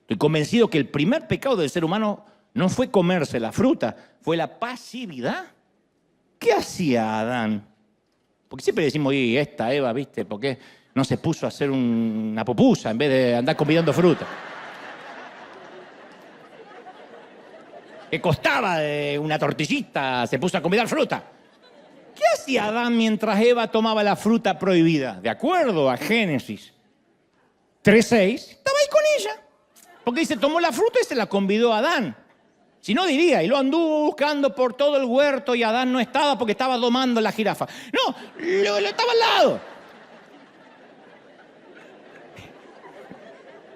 Estoy convencido que el primer pecado del ser humano no fue comerse la fruta, fue la pasividad. ¿Qué hacía Adán? Porque siempre decimos, y esta Eva, ¿viste? ¿Por qué no se puso a hacer una pupusa en vez de andar comiendo fruta? ¿Qué costaba una tortillita? Se puso a comer fruta. ¿Qué hacía Adán mientras Eva tomaba la fruta prohibida? De acuerdo a Génesis 3:6, estaba ahí con ella. Porque dice, tomó la fruta y se la convidó a Adán. Si no diría, y lo anduvo buscando por todo el huerto y Adán no estaba porque estaba domando la jirafa. No, lo estaba al lado.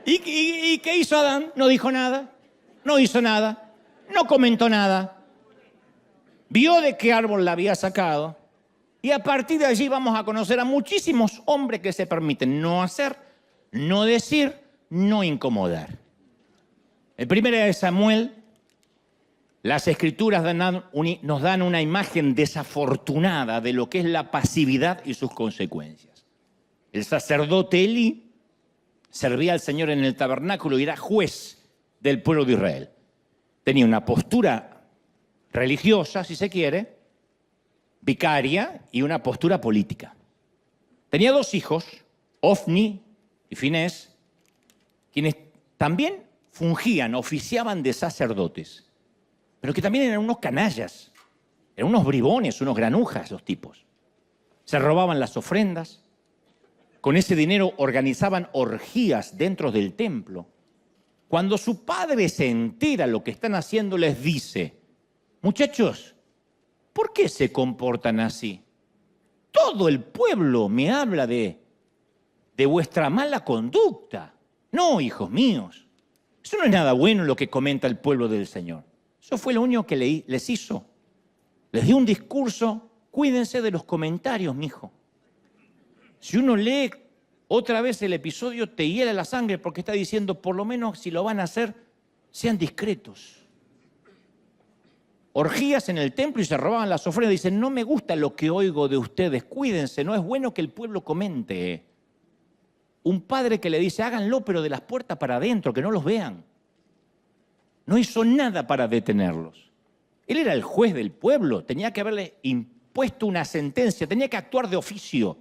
¿Y qué hizo Adán? No dijo nada, no hizo nada, no comentó nada. Vio de qué árbol la había sacado y a partir de allí vamos a conocer a muchísimos hombres que se permiten no hacer, no decir, no incomodar. En 1 Samuel, las Escrituras nos dan una imagen desafortunada de lo que es la pasividad y sus consecuencias. El sacerdote Elí servía al Señor en el tabernáculo y era juez del pueblo de Israel. Tenía una postura religiosa, si se quiere, vicaria y una postura política. Tenía 2 hijos, Ofni y Finés, quienes también fungían, oficiaban de sacerdotes, pero que también eran unos canallas, eran unos bribones, unos granujas los tipos. Se robaban las ofrendas, con ese dinero organizaban orgías dentro del templo. Cuando su padre se entera lo que están haciendo, les dice, muchachos, ¿por qué se comportan así? Todo el pueblo me habla de vuestra mala conducta. No, hijos míos, eso no es nada bueno lo que comenta el pueblo del Señor. Eso fue lo único que les hizo. Les dio un discurso, cuídense de los comentarios, mijo. Si uno lee otra vez el episodio, te hiela la sangre porque está diciendo, por lo menos si lo van a hacer, sean discretos. Orgías en el templo y se robaban las ofrendas. Dicen, no me gusta lo que oigo de ustedes, cuídense, no es bueno que el pueblo comente. Un padre que le dice, háganlo, pero de las puertas para adentro, que no los vean. No hizo nada para detenerlos. Él era el juez del pueblo, tenía que haberle impuesto una sentencia, tenía que actuar de oficio.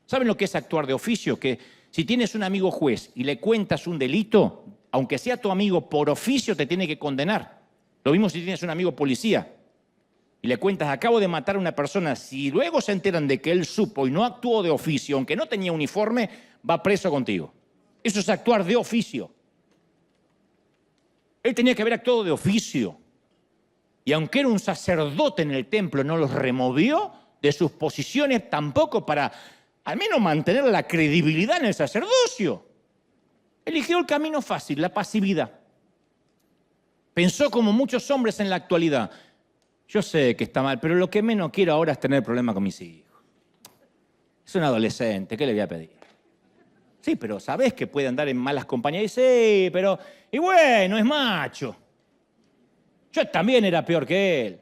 ¿Saben lo que es actuar de oficio? Que si tienes un amigo juez y le cuentas un delito, aunque sea tu amigo, por oficio te tiene que condenar. Lo mismo si tienes un amigo policía y le cuentas, acabo de matar a una persona, si luego se enteran de que él supo y no actuó de oficio, aunque no tenía uniforme, va preso contigo. Eso es actuar de oficio. Él tenía que haber actuado de oficio. Y aunque era un sacerdote en el templo, no los removió de sus posiciones tampoco para al menos mantener la credibilidad en el sacerdocio. Eligió el camino fácil, la pasividad. Pensó como muchos hombres en la actualidad. Yo sé que está mal, pero lo que menos quiero ahora es tener problemas con mis hijos. Es un adolescente, ¿qué le voy a pedir? Sí, pero sabés que puede andar en malas compañías. Y sí, pero... Y bueno, es macho. Yo también era peor que él.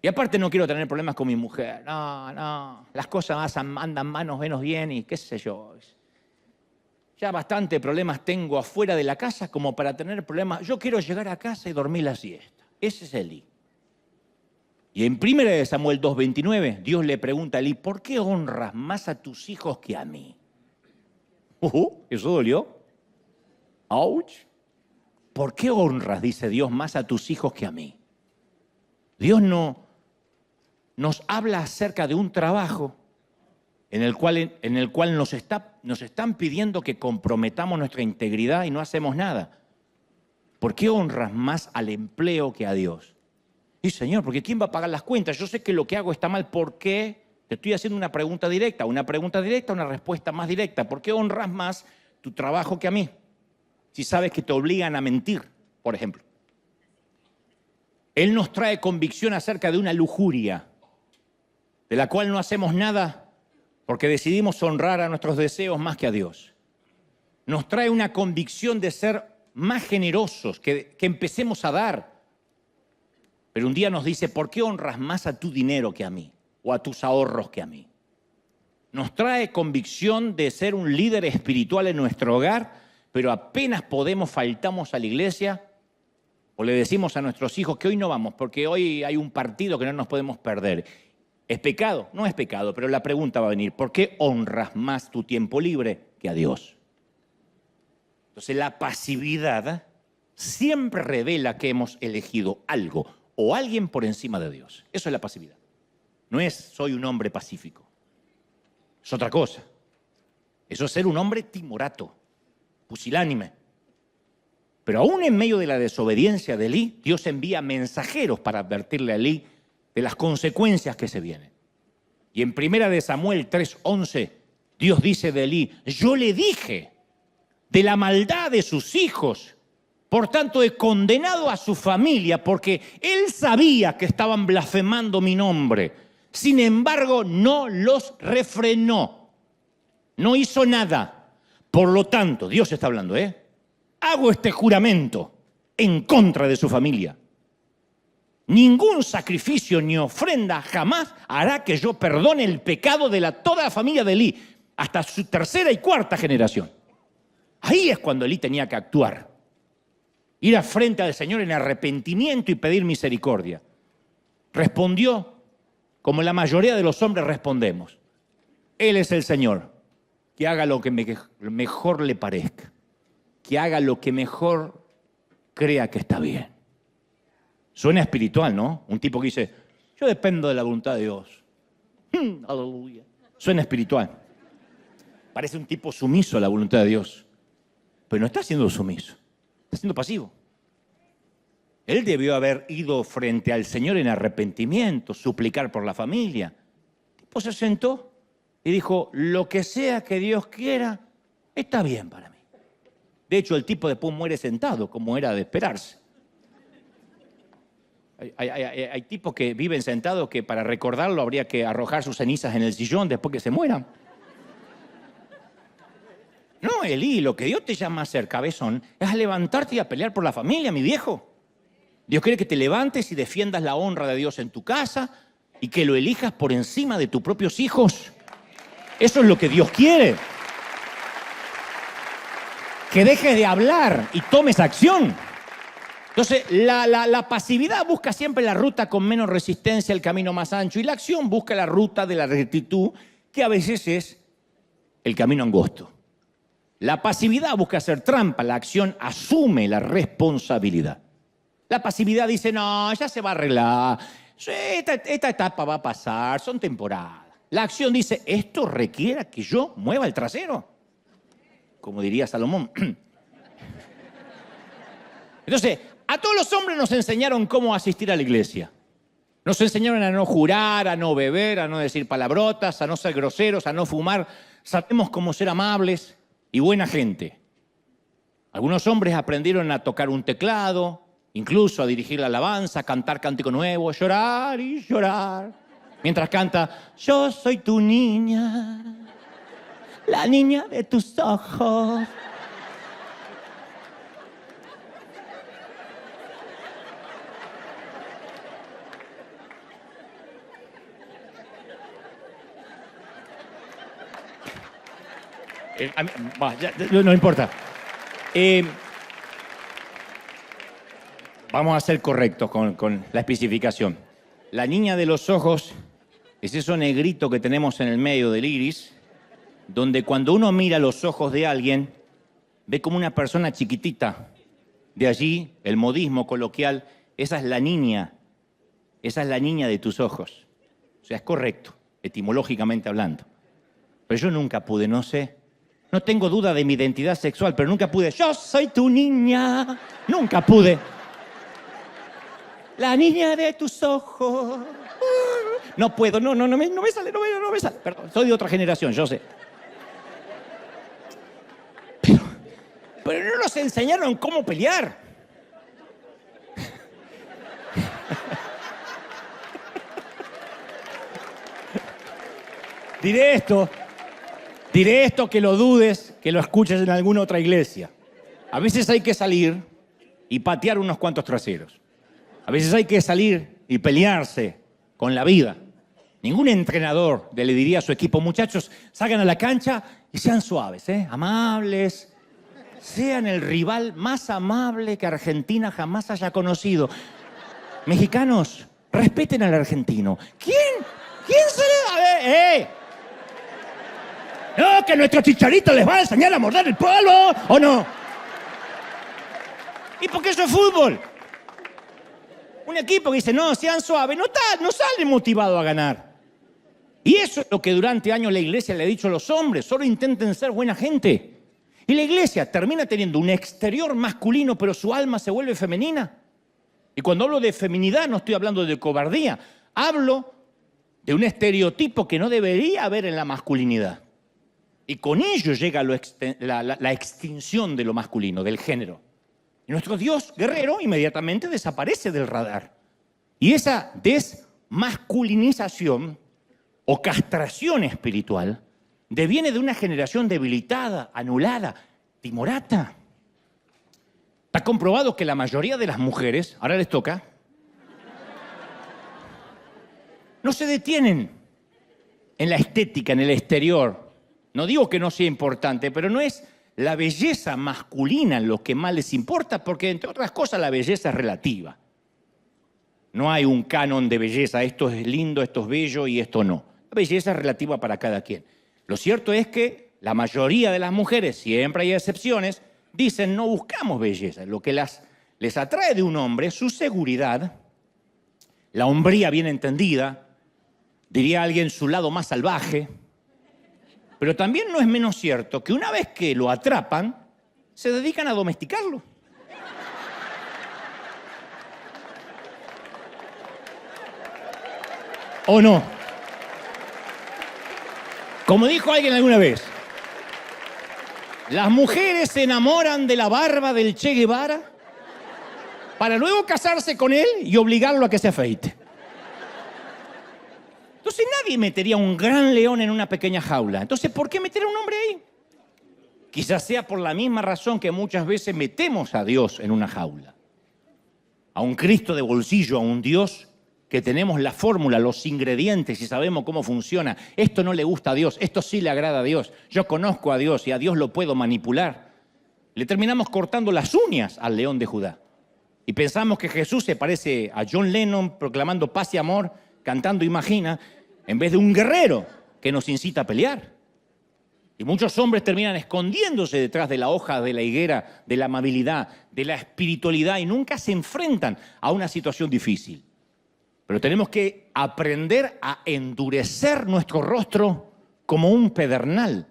Y aparte no quiero tener problemas con mi mujer. No. Las cosas andan manos menos bien y qué sé yo. Ya bastante problemas tengo afuera de la casa como para tener problemas. Yo quiero llegar a casa y dormir la siesta. Ese es Elí. Y en 1 Samuel 2:29, Dios le pregunta a Elí, ¿por qué honras más a tus hijos que a mí? Eso dolió. ¡Auch! ¿Por qué honras, dice Dios, más a tus hijos que a mí? Dios no nos habla acerca de un trabajo en el cual nos están pidiendo que comprometamos nuestra integridad y no hacemos nada. ¿Por qué honras más al empleo que a Dios? Y Señor, porque ¿quién va a pagar las cuentas? Yo sé que lo que hago está mal. ¿Por qué? Te estoy haciendo una pregunta directa, una respuesta más directa. ¿Por qué honras más tu trabajo que a mí? Si sabes que te obligan a mentir, por ejemplo. Él nos trae convicción acerca de una lujuria, de la cual no hacemos nada porque decidimos honrar a nuestros deseos más que a Dios. Nos trae una convicción de ser más generosos, que empecemos a dar. Pero un día nos dice, ¿por qué honras más a tu dinero que a mí? O a tus ahorros que a mí. Nos trae convicción de ser un líder espiritual en nuestro hogar, pero apenas faltamos a la iglesia, o le decimos a nuestros hijos que hoy no vamos, porque hoy hay un partido que no nos podemos perder. ¿Es pecado? No es pecado, pero la pregunta va a venir, ¿por qué honras más tu tiempo libre que a Dios? Entonces la pasividad siempre revela que hemos elegido algo o alguien por encima de Dios. Eso es la pasividad. No es soy un hombre pacífico. Es otra cosa. Eso es ser un hombre timorato, pusilánime. Pero aún en medio de la desobediencia de Elí, Dios envía mensajeros para advertirle a Elí de las consecuencias que se vienen. Y en 1 Samuel 3:11, Dios dice de Elí, yo le dije de la maldad de sus hijos, por tanto he condenado a su familia, porque él sabía que estaban blasfemando mi nombre. Sin embargo, no los refrenó, no hizo nada. Por lo tanto, Dios está hablando, hago este juramento en contra de su familia. Ningún sacrificio ni ofrenda jamás hará que yo perdone el pecado de toda la familia de Elí, hasta su tercera y cuarta generación. Ahí es cuando Elí tenía que actuar. Ir a frente al Señor en arrepentimiento y pedir misericordia. Respondió como la mayoría de los hombres respondemos. Él es el Señor. Que haga lo que mejor le parezca. Que haga lo que mejor crea que está bien. Suena espiritual, ¿no? Un tipo que dice, yo dependo de la voluntad de Dios. Aleluya. Suena espiritual. Parece un tipo sumiso a la voluntad de Dios. Pero no está siendo sumiso. Está siendo pasivo. Él debió haber ido frente al Señor en arrepentimiento, suplicar por la familia. El tipo se sentó y dijo, lo que sea que Dios quiera, está bien para mí. De hecho, el tipo después muere sentado, como era de esperarse. Hay tipos que viven sentados que para recordarlo habría que arrojar sus cenizas en el sillón después que se mueran. No, Elí, lo que Dios te llama a hacer, cabezón, es a levantarte y a pelear por la familia, mi viejo. Dios quiere que te levantes y defiendas la honra de Dios en tu casa y que lo elijas por encima de tus propios hijos. Eso es lo que Dios quiere. Que dejes de hablar y tomes acción. Entonces, la pasividad busca siempre la ruta con menos resistencia, el camino más ancho, y la acción busca la ruta de la rectitud, que a veces es el camino angosto. La pasividad busca hacer trampa, la acción asume la responsabilidad. La pasividad dice, no, ya se va a arreglar, esta etapa va a pasar, son temporadas. La acción dice, esto requiere que yo mueva el trasero, como diría Salomón. Entonces, a todos los hombres nos enseñaron cómo asistir a la iglesia. Nos enseñaron a no jurar, a no beber, a no decir palabrotas, a no ser groseros, a no fumar. Sabemos cómo ser amables y buena gente. Algunos hombres aprendieron a tocar un teclado, incluso a dirigir la alabanza, a cantar cántico nuevo, llorar y llorar. Mientras canta, yo soy tu niña, la niña de tus ojos. No importa. Vamos a ser correctos con la especificación. La niña de los ojos es eso negrito que tenemos en el medio del iris, donde cuando uno mira los ojos de alguien, ve como una persona chiquitita. De allí el modismo coloquial, esa es la niña de tus ojos. O sea, es correcto, etimológicamente hablando. Pero yo nunca pude, no sé. No tengo duda de mi identidad sexual, pero nunca pude. Yo soy tu niña. Nunca pude. La niña de tus ojos. No puedo, no me sale, no me sale. Perdón, soy de otra generación, yo sé. Pero no nos enseñaron cómo pelear. Diré esto que lo dudes, que lo escuches en alguna otra iglesia. A veces hay que salir y patear unos cuantos traseros. A veces hay que salir y pelearse con la vida. Ningún entrenador le diría a su equipo, muchachos, salgan a la cancha y sean suaves, amables. Sean el rival más amable que Argentina jamás haya conocido. Mexicanos, respeten al argentino. ¿Quién se le... A ver, No, que nuestro Chicharito les va a enseñar a morder el polvo, ¿o no? ¿Y por qué eso es fútbol? Un equipo que dice, no, sean suaves, no sale motivado a ganar. Y eso es lo que durante años la iglesia le ha dicho a los hombres, solo intenten ser buena gente. Y la iglesia termina teniendo un exterior masculino, pero su alma se vuelve femenina. Y cuando hablo de feminidad no estoy hablando de cobardía, hablo de un estereotipo que no debería haber en la masculinidad. Y con ello llega la extinción de lo masculino, del género. Y nuestro Dios guerrero inmediatamente desaparece del radar. Y esa desmasculinización o castración espiritual deviene de una generación debilitada, anulada, timorata. Está comprobado que la mayoría de las mujeres, ahora les toca, no se detienen en la estética, en el exterior. No digo que no sea importante, pero no es la belleza masculina lo que más les importa, porque entre otras cosas la belleza es relativa. No hay un canon de belleza, esto es lindo, esto es bello y esto no. La belleza es relativa para cada quien. Lo cierto es que la mayoría de las mujeres, siempre hay excepciones, dicen no buscamos belleza. Lo que les atrae de un hombre es su seguridad, la hombría bien entendida, diría alguien su lado más salvaje. Pero también no es menos cierto que una vez que lo atrapan, se dedican a domesticarlo. ¿O no? Como dijo alguien alguna vez, las mujeres se enamoran de la barba del Che Guevara para luego casarse con él y obligarlo a que se afeite. Entonces nadie metería un gran león en una pequeña jaula. Entonces, ¿por qué meter a un hombre ahí? Quizás sea por la misma razón que muchas veces metemos a Dios en una jaula. A un Cristo de bolsillo, a un Dios que tenemos la fórmula, los ingredientes y sabemos cómo funciona. Esto no le gusta a Dios, esto sí le agrada a Dios. Yo conozco a Dios y a Dios lo puedo manipular. Le terminamos cortando las uñas al león de Judá. Y pensamos que Jesús se parece a John Lennon proclamando paz y amor, cantando Imagina, en vez de un guerrero que nos incita a pelear. Y muchos hombres terminan escondiéndose detrás de la hoja de la higuera, de la amabilidad, de la espiritualidad y nunca se enfrentan a una situación difícil. Pero tenemos que aprender a endurecer nuestro rostro como un pedernal.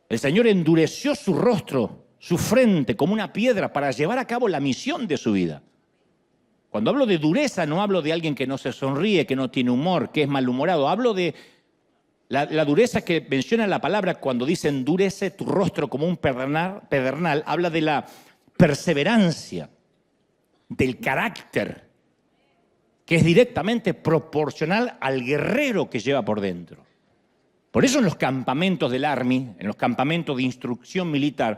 El Señor endureció su rostro, su frente, como una piedra para llevar a cabo la misión de su vida. Cuando hablo de dureza, no hablo de alguien que no se sonríe, que no tiene humor, que es malhumorado. Hablo de la dureza que menciona la palabra cuando dice endurece tu rostro como un pedernal. Habla de la perseverancia, del carácter, que es directamente proporcional al guerrero que lleva por dentro. Por eso en los campamentos del Army, en los campamentos de instrucción militar,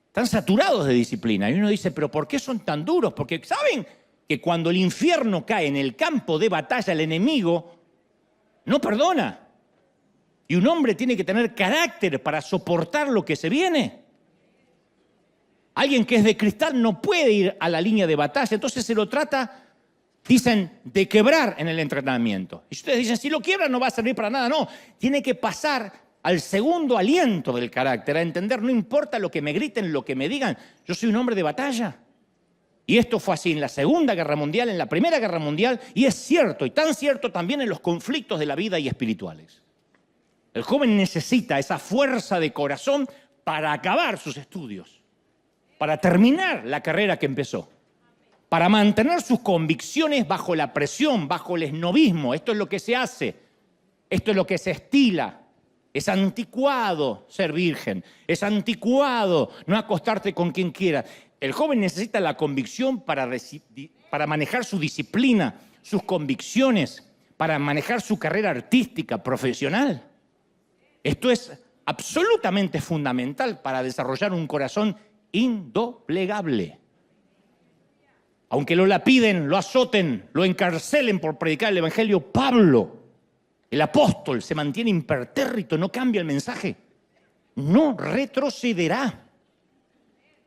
están saturados de disciplina. Y uno dice, ¿pero por qué son tan duros? Porque saben que cuando el infierno cae en el campo de batalla, el enemigo no perdona. Y un hombre tiene que tener carácter para soportar lo que se viene. Alguien que es de cristal no puede ir a la línea de batalla, entonces se lo trata, dicen, de quebrar en el entrenamiento. Y ustedes dicen, si lo quiebran no va a servir para nada. No, tiene que pasar al segundo aliento del carácter, a entender, no importa lo que me griten, lo que me digan, yo soy un hombre de batalla. Y esto fue así en la Segunda Guerra Mundial, en la Primera Guerra Mundial, y es cierto, y tan cierto también en los conflictos de la vida y espirituales. El joven necesita esa fuerza de corazón para acabar sus estudios, para terminar la carrera que empezó, para mantener sus convicciones bajo la presión, bajo el esnovismo. Esto es lo que se hace, esto es lo que se estila. Es anticuado ser virgen, es anticuado no acostarte con quien quiera. El joven necesita la convicción para manejar su disciplina, sus convicciones, para manejar su carrera artística, profesional. Esto es absolutamente fundamental para desarrollar un corazón indoblegable. Aunque lo lapiden, lo azoten, lo encarcelen por predicar el evangelio, Pablo, el apóstol, se mantiene impertérrito, no cambia el mensaje. No retrocederá.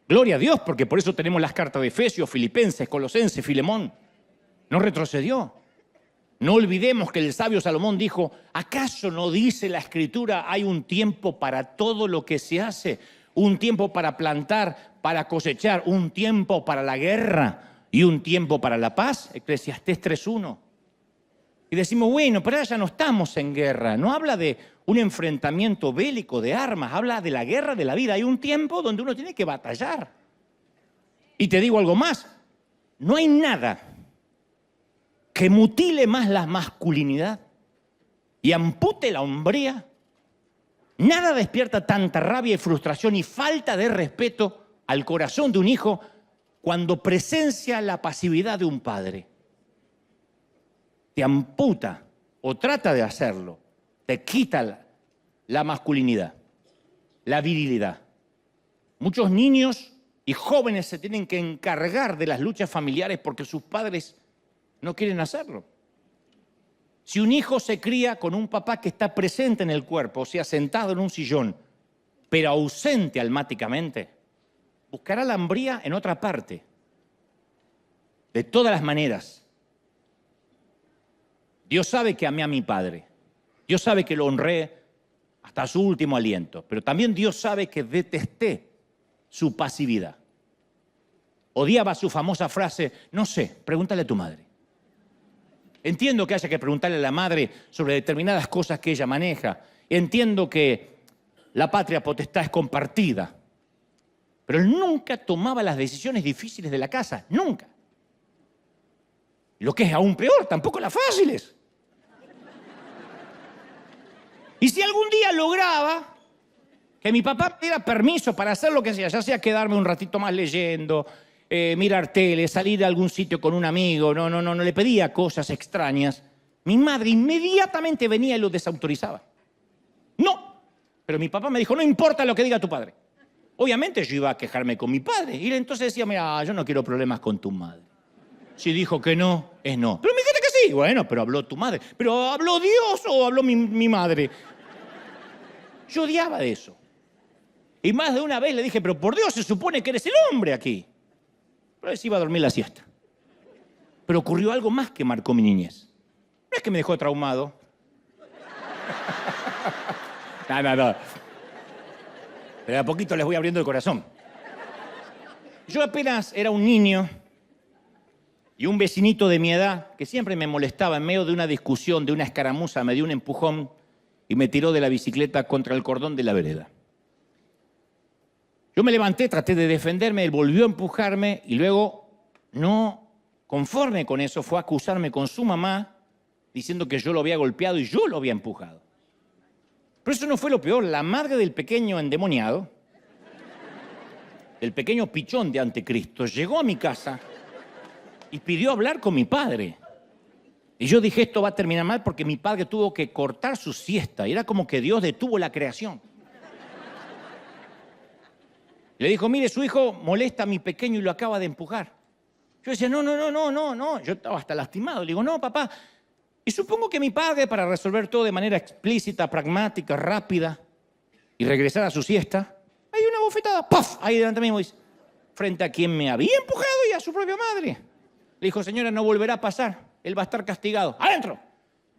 Gloria a Dios, porque por eso tenemos las cartas de Efesios, Filipenses, Colosenses, Filemón. No retrocedió. No olvidemos que el sabio Salomón dijo, ¿acaso no dice la Escritura, hay un tiempo para todo lo que se hace? Un tiempo para plantar, para cosechar, un tiempo para la guerra y un tiempo para la paz. Eclesiastés 3:1. Y decimos, bueno, pero ahora ya no estamos en guerra. No habla de un enfrentamiento bélico de armas, habla de la guerra de la vida. Hay un tiempo donde uno tiene que batallar. Y te digo algo más, no hay nada que mutile más la masculinidad y ampute la hombría. Nada despierta tanta rabia y frustración y falta de respeto al corazón de un hijo cuando presencia la pasividad de un padre. Te amputa o trata de hacerlo, te quita la masculinidad, la virilidad. Muchos niños y jóvenes se tienen que encargar de las luchas familiares porque sus padres no quieren hacerlo. Si un hijo se cría con un papá que está presente en el cuerpo, o sea, sentado en un sillón, pero ausente almáticamente, buscará la hombría en otra parte. De todas las maneras, Dios sabe que amé a mi padre. Dios sabe que lo honré hasta su último aliento. Pero también Dios sabe que detesté su pasividad. Odiaba su famosa frase, no sé, pregúntale a tu madre. Entiendo que haya que preguntarle a la madre sobre determinadas cosas que ella maneja. Entiendo que la patria potestad es compartida. Pero él nunca tomaba las decisiones difíciles de la casa, nunca. Lo que es aún peor, tampoco las fáciles. Y si algún día lograba que mi papá me diera permiso para hacer lo que sea, ya sea quedarme un ratito más leyendo, mirar tele, salir a algún sitio con un amigo, no le pedía cosas extrañas, mi madre inmediatamente venía y lo desautorizaba. No, pero mi papá me dijo, no importa lo que diga tu padre. Obviamente yo iba a quejarme con mi padre y él entonces decía, mira, yo no quiero problemas con tu madre. Si dijo que no, es no. Pero me dijiste que sí. Bueno, pero habló tu madre. ¿Pero habló Dios o habló mi madre? Yo odiaba de eso. Y más de una vez le dije, pero por Dios se supone que eres el hombre aquí. Pero él se iba a dormir la siesta. Pero ocurrió algo más que marcó mi niñez. No es que me dejó traumado. No. Pero a poquito les voy abriendo el corazón. Yo apenas era un niño y un vecinito de mi edad, que siempre me molestaba en medio de una discusión, de una escaramuza, me dio un empujón y me tiró de la bicicleta contra el cordón de la vereda. Yo me levanté, traté de defenderme, él volvió a empujarme y luego, no conforme con eso, fue a acusarme con su mamá, diciendo que yo lo había golpeado y yo lo había empujado. Pero eso no fue lo peor. La madre del pequeño endemoniado, el pequeño pichón de anticristo, llegó a mi casa y pidió hablar con mi padre. Y yo dije, esto va a terminar mal porque mi padre tuvo que cortar su siesta. Y era como que Dios detuvo la creación. Le dijo, mire, su hijo molesta a mi pequeño y lo acaba de empujar. Yo decía, no. Yo estaba hasta lastimado. Le digo, no, papá. Y supongo que mi padre, para resolver todo de manera explícita, pragmática, rápida, y regresar a su siesta, hay una bofetada, ¡paf! Ahí delante mismo dice, frente a quien me había empujado y a su propia madre. Le dijo, señora, no volverá a pasar. Él va a estar castigado. ¡Adentro!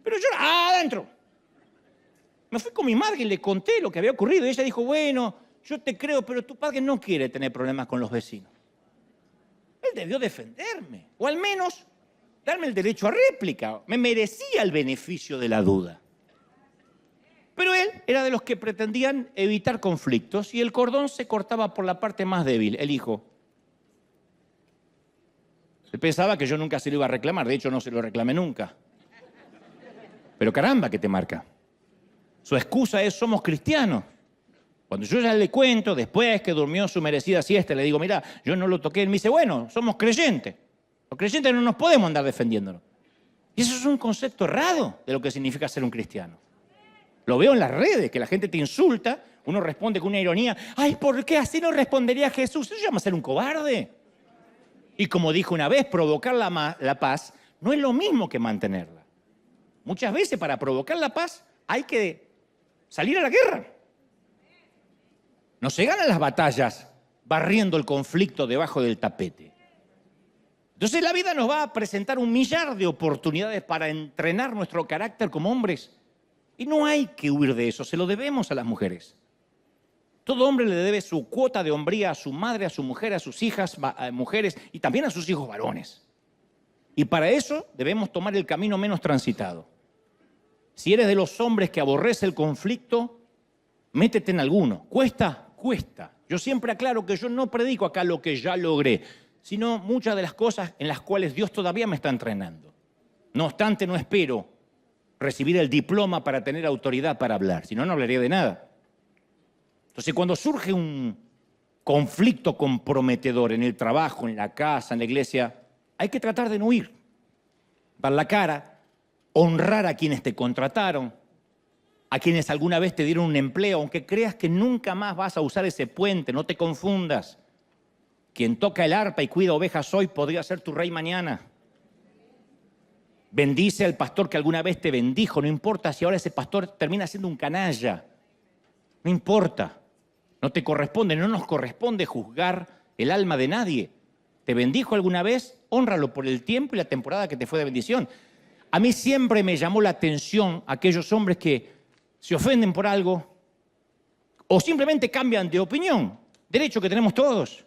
Pero yo, ¡adentro! Me fui con mi madre y le conté lo que había ocurrido. Y ella dijo, bueno, yo te creo, pero tu padre no quiere tener problemas con los vecinos. Él debió defenderme, o al menos darme el derecho a réplica. Me merecía el beneficio de la duda. Pero él era de los que pretendían evitar conflictos y el cordón se cortaba por la parte más débil, el hijo. Él pensaba que yo nunca se lo iba a reclamar, de hecho no se lo reclamé nunca. Pero caramba que te marca. Su excusa es, somos cristianos. Cuando yo ya le cuento, después que durmió su merecida siesta, le digo, mira, yo no lo toqué, él me dice, bueno, somos creyentes. Los creyentes no nos podemos andar defendiéndonos. Y eso es un concepto errado de lo que significa ser un cristiano. Lo veo en las redes, que la gente te insulta, uno responde con una ironía, ay, ¿por qué así no respondería Jesús? ¿Eso llama ser un cobarde? Y como dijo una vez, provocar la paz no es lo mismo que mantenerla. Muchas veces para provocar la paz hay que salir a la guerra. No se ganan las batallas barriendo el conflicto debajo del tapete. Entonces la vida nos va a presentar un millar de oportunidades para entrenar nuestro carácter como hombres. Y no hay que huir de eso, se lo debemos a las mujeres. Todo hombre le debe su cuota de hombría a su madre, a su mujer, a sus hijas mujeres y también a sus hijos varones. Y para eso debemos tomar el camino menos transitado. Si eres de los hombres que aborrece el conflicto, métete en alguno. ¿Cuesta? Cuesta. Yo siempre aclaro que yo no predico acá lo que ya logré, sino muchas de las cosas en las cuales Dios todavía me está entrenando. No obstante, no espero recibir el diploma para tener autoridad para hablar, si no, no hablaría de nada. Entonces, cuando surge un conflicto comprometedor en el trabajo, en la casa, en la iglesia, hay que tratar de no huir, dar la cara, honrar a quienes te contrataron, a quienes alguna vez te dieron un empleo, aunque creas que nunca más vas a usar ese puente, no te confundas. Quien toca el arpa y cuida ovejas hoy podría ser tu rey mañana. Bendice al pastor que alguna vez te bendijo, no importa si ahora ese pastor termina siendo un canalla, no importa. No te corresponde, no nos corresponde juzgar el alma de nadie. ¿Te bendijo alguna vez? Hónralo por el tiempo y la temporada que te fue de bendición. A mí siempre me llamó la atención aquellos hombres que se ofenden por algo o simplemente cambian de opinión, derecho que tenemos todos,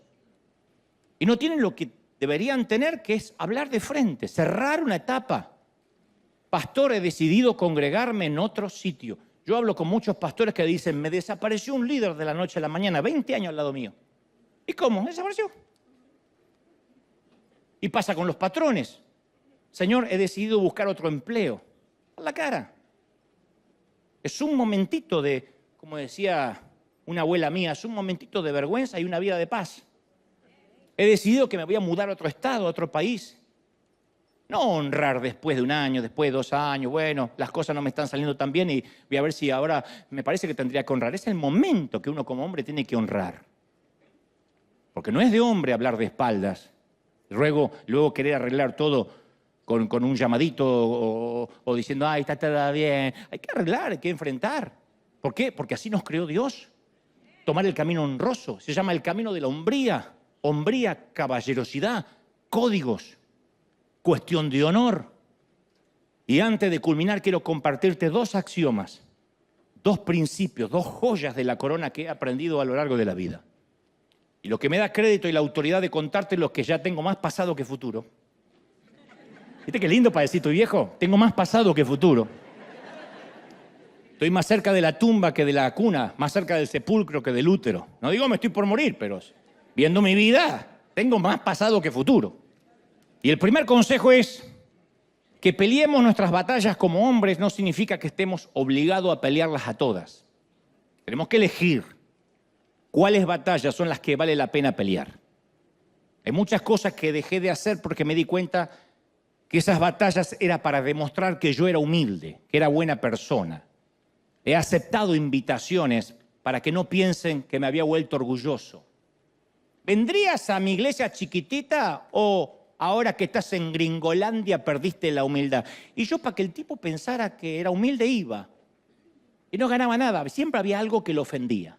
y no tienen lo que deberían tener, que es hablar de frente, cerrar una etapa. Pastor, he decidido congregarme en otro sitio. Yo hablo con muchos pastores que dicen, me desapareció un líder de la noche a la mañana, 20 años al lado mío. ¿Y cómo? Desapareció. Y pasa con los patrones. Señor, he decidido buscar otro empleo. A la cara. Es un momentito de, como decía una abuela mía, es un momentito de vergüenza y una vida de paz. He decidido que me voy a mudar a otro estado, a otro país. No honrar después de un año, después de 2 años, bueno, las cosas no me están saliendo tan bien y voy a ver si ahora me parece que tendría que honrar. Es el momento que uno como hombre tiene que honrar. Porque no es de hombre hablar de espaldas. Luego querer arreglar todo con un llamadito o diciendo, ay, está todo bien. Hay que arreglar, hay que enfrentar. ¿Por qué? Porque así nos creó Dios. Tomar el camino honroso. Se llama el camino de la hombría. Hombría, caballerosidad, códigos. Cuestión de honor. Y antes de culminar quiero compartirte 2 axiomas, 2 principios, 2 joyas de la corona que he aprendido a lo largo de la vida. Y lo que me da crédito y la autoridad de contarte lo que ya tengo más pasado que futuro. ¿Viste qué lindo para decir tu viejo? Tengo más pasado que futuro. Estoy más cerca de la tumba que de la cuna, más cerca del sepulcro que del útero. No digo me estoy por morir, pero viendo mi vida, tengo más pasado que futuro. Y el primer consejo es que peleemos nuestras batallas como hombres no significa que estemos obligados a pelearlas a todas. Tenemos que elegir cuáles batallas son las que vale la pena pelear. Hay muchas cosas que dejé de hacer porque me di cuenta que esas batallas era para demostrar que yo era humilde, que era buena persona. He aceptado invitaciones para que no piensen que me había vuelto orgulloso. ¿Vendrías a mi iglesia chiquitita o ahora que estás en Gringolandia perdiste la humildad? Y yo, para que el tipo pensara que era humilde, iba. Y no ganaba nada. Siempre había algo que lo ofendía.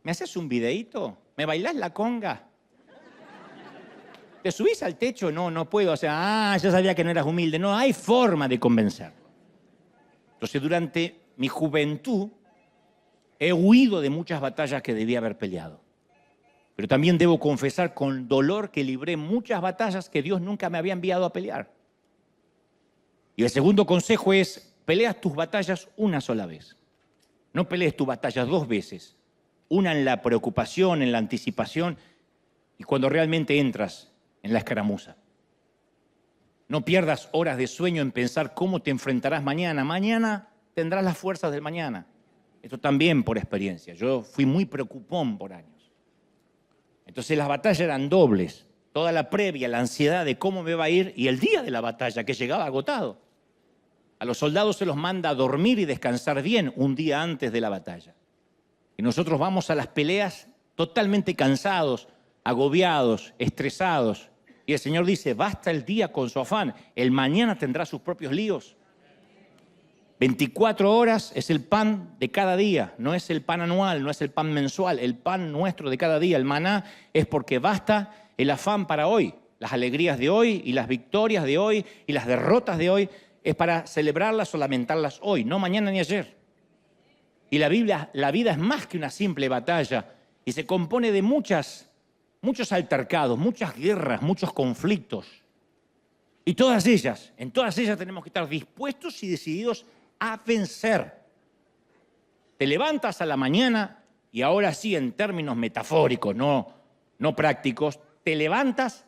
¿Me haces un videíto? ¿Me bailás la conga? ¿Te subís al techo? No, no puedo. O sea, yo sabía que no eras humilde. No hay forma de convencerlo. Entonces, durante mi juventud, he huido de muchas batallas que debía haber peleado. Pero también debo confesar con dolor que libré muchas batallas que Dios nunca me había enviado a pelear. Y el segundo consejo es, peleas tus batallas una sola vez. No pelees tus batallas 2 veces. Una en la preocupación, en la anticipación y cuando realmente entras en la escaramuza. No pierdas horas de sueño en pensar cómo te enfrentarás mañana. Mañana tendrás las fuerzas del mañana. Esto también por experiencia. Yo fui muy preocupón por años. Entonces las batallas eran dobles, toda la previa, la ansiedad de cómo me va a ir y el día de la batalla que llegaba agotado. A los soldados se los manda a dormir y descansar bien un día antes de la batalla. Y nosotros vamos a las peleas totalmente cansados, agobiados, estresados. Y el Señor dice, basta el día con su afán, el mañana tendrá sus propios líos. 24 horas es el pan de cada día, no es el pan anual, no es el pan mensual, el pan nuestro de cada día. El maná es porque basta el afán para hoy, las alegrías de hoy y las victorias de hoy y las derrotas de hoy es para celebrarlas o lamentarlas hoy, no mañana ni ayer. Y la vida es más que una simple batalla y se compone de muchos altercados, muchas guerras, muchos conflictos. Y en todas ellas tenemos que estar dispuestos y decididos a vencer. Te levantas a la mañana y ahora sí en términos metafóricos, no prácticos, te levantas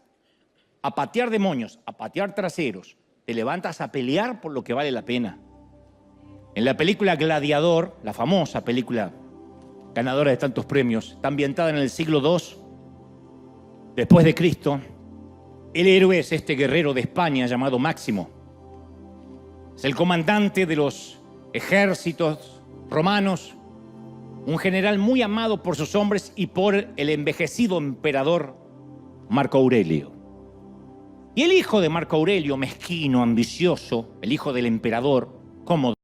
a patear demonios, a patear traseros, te levantas a pelear por lo que vale la pena. En la película Gladiador, la famosa película ganadora de tantos premios, está ambientada en el siglo II después de Cristo. El héroe es este guerrero de España llamado Máximo. Es el comandante de los ejércitos romanos, un general muy amado por sus hombres y por el envejecido emperador Marco Aurelio. Y el hijo de Marco Aurelio, mezquino, ambicioso, el hijo del emperador, cómodo,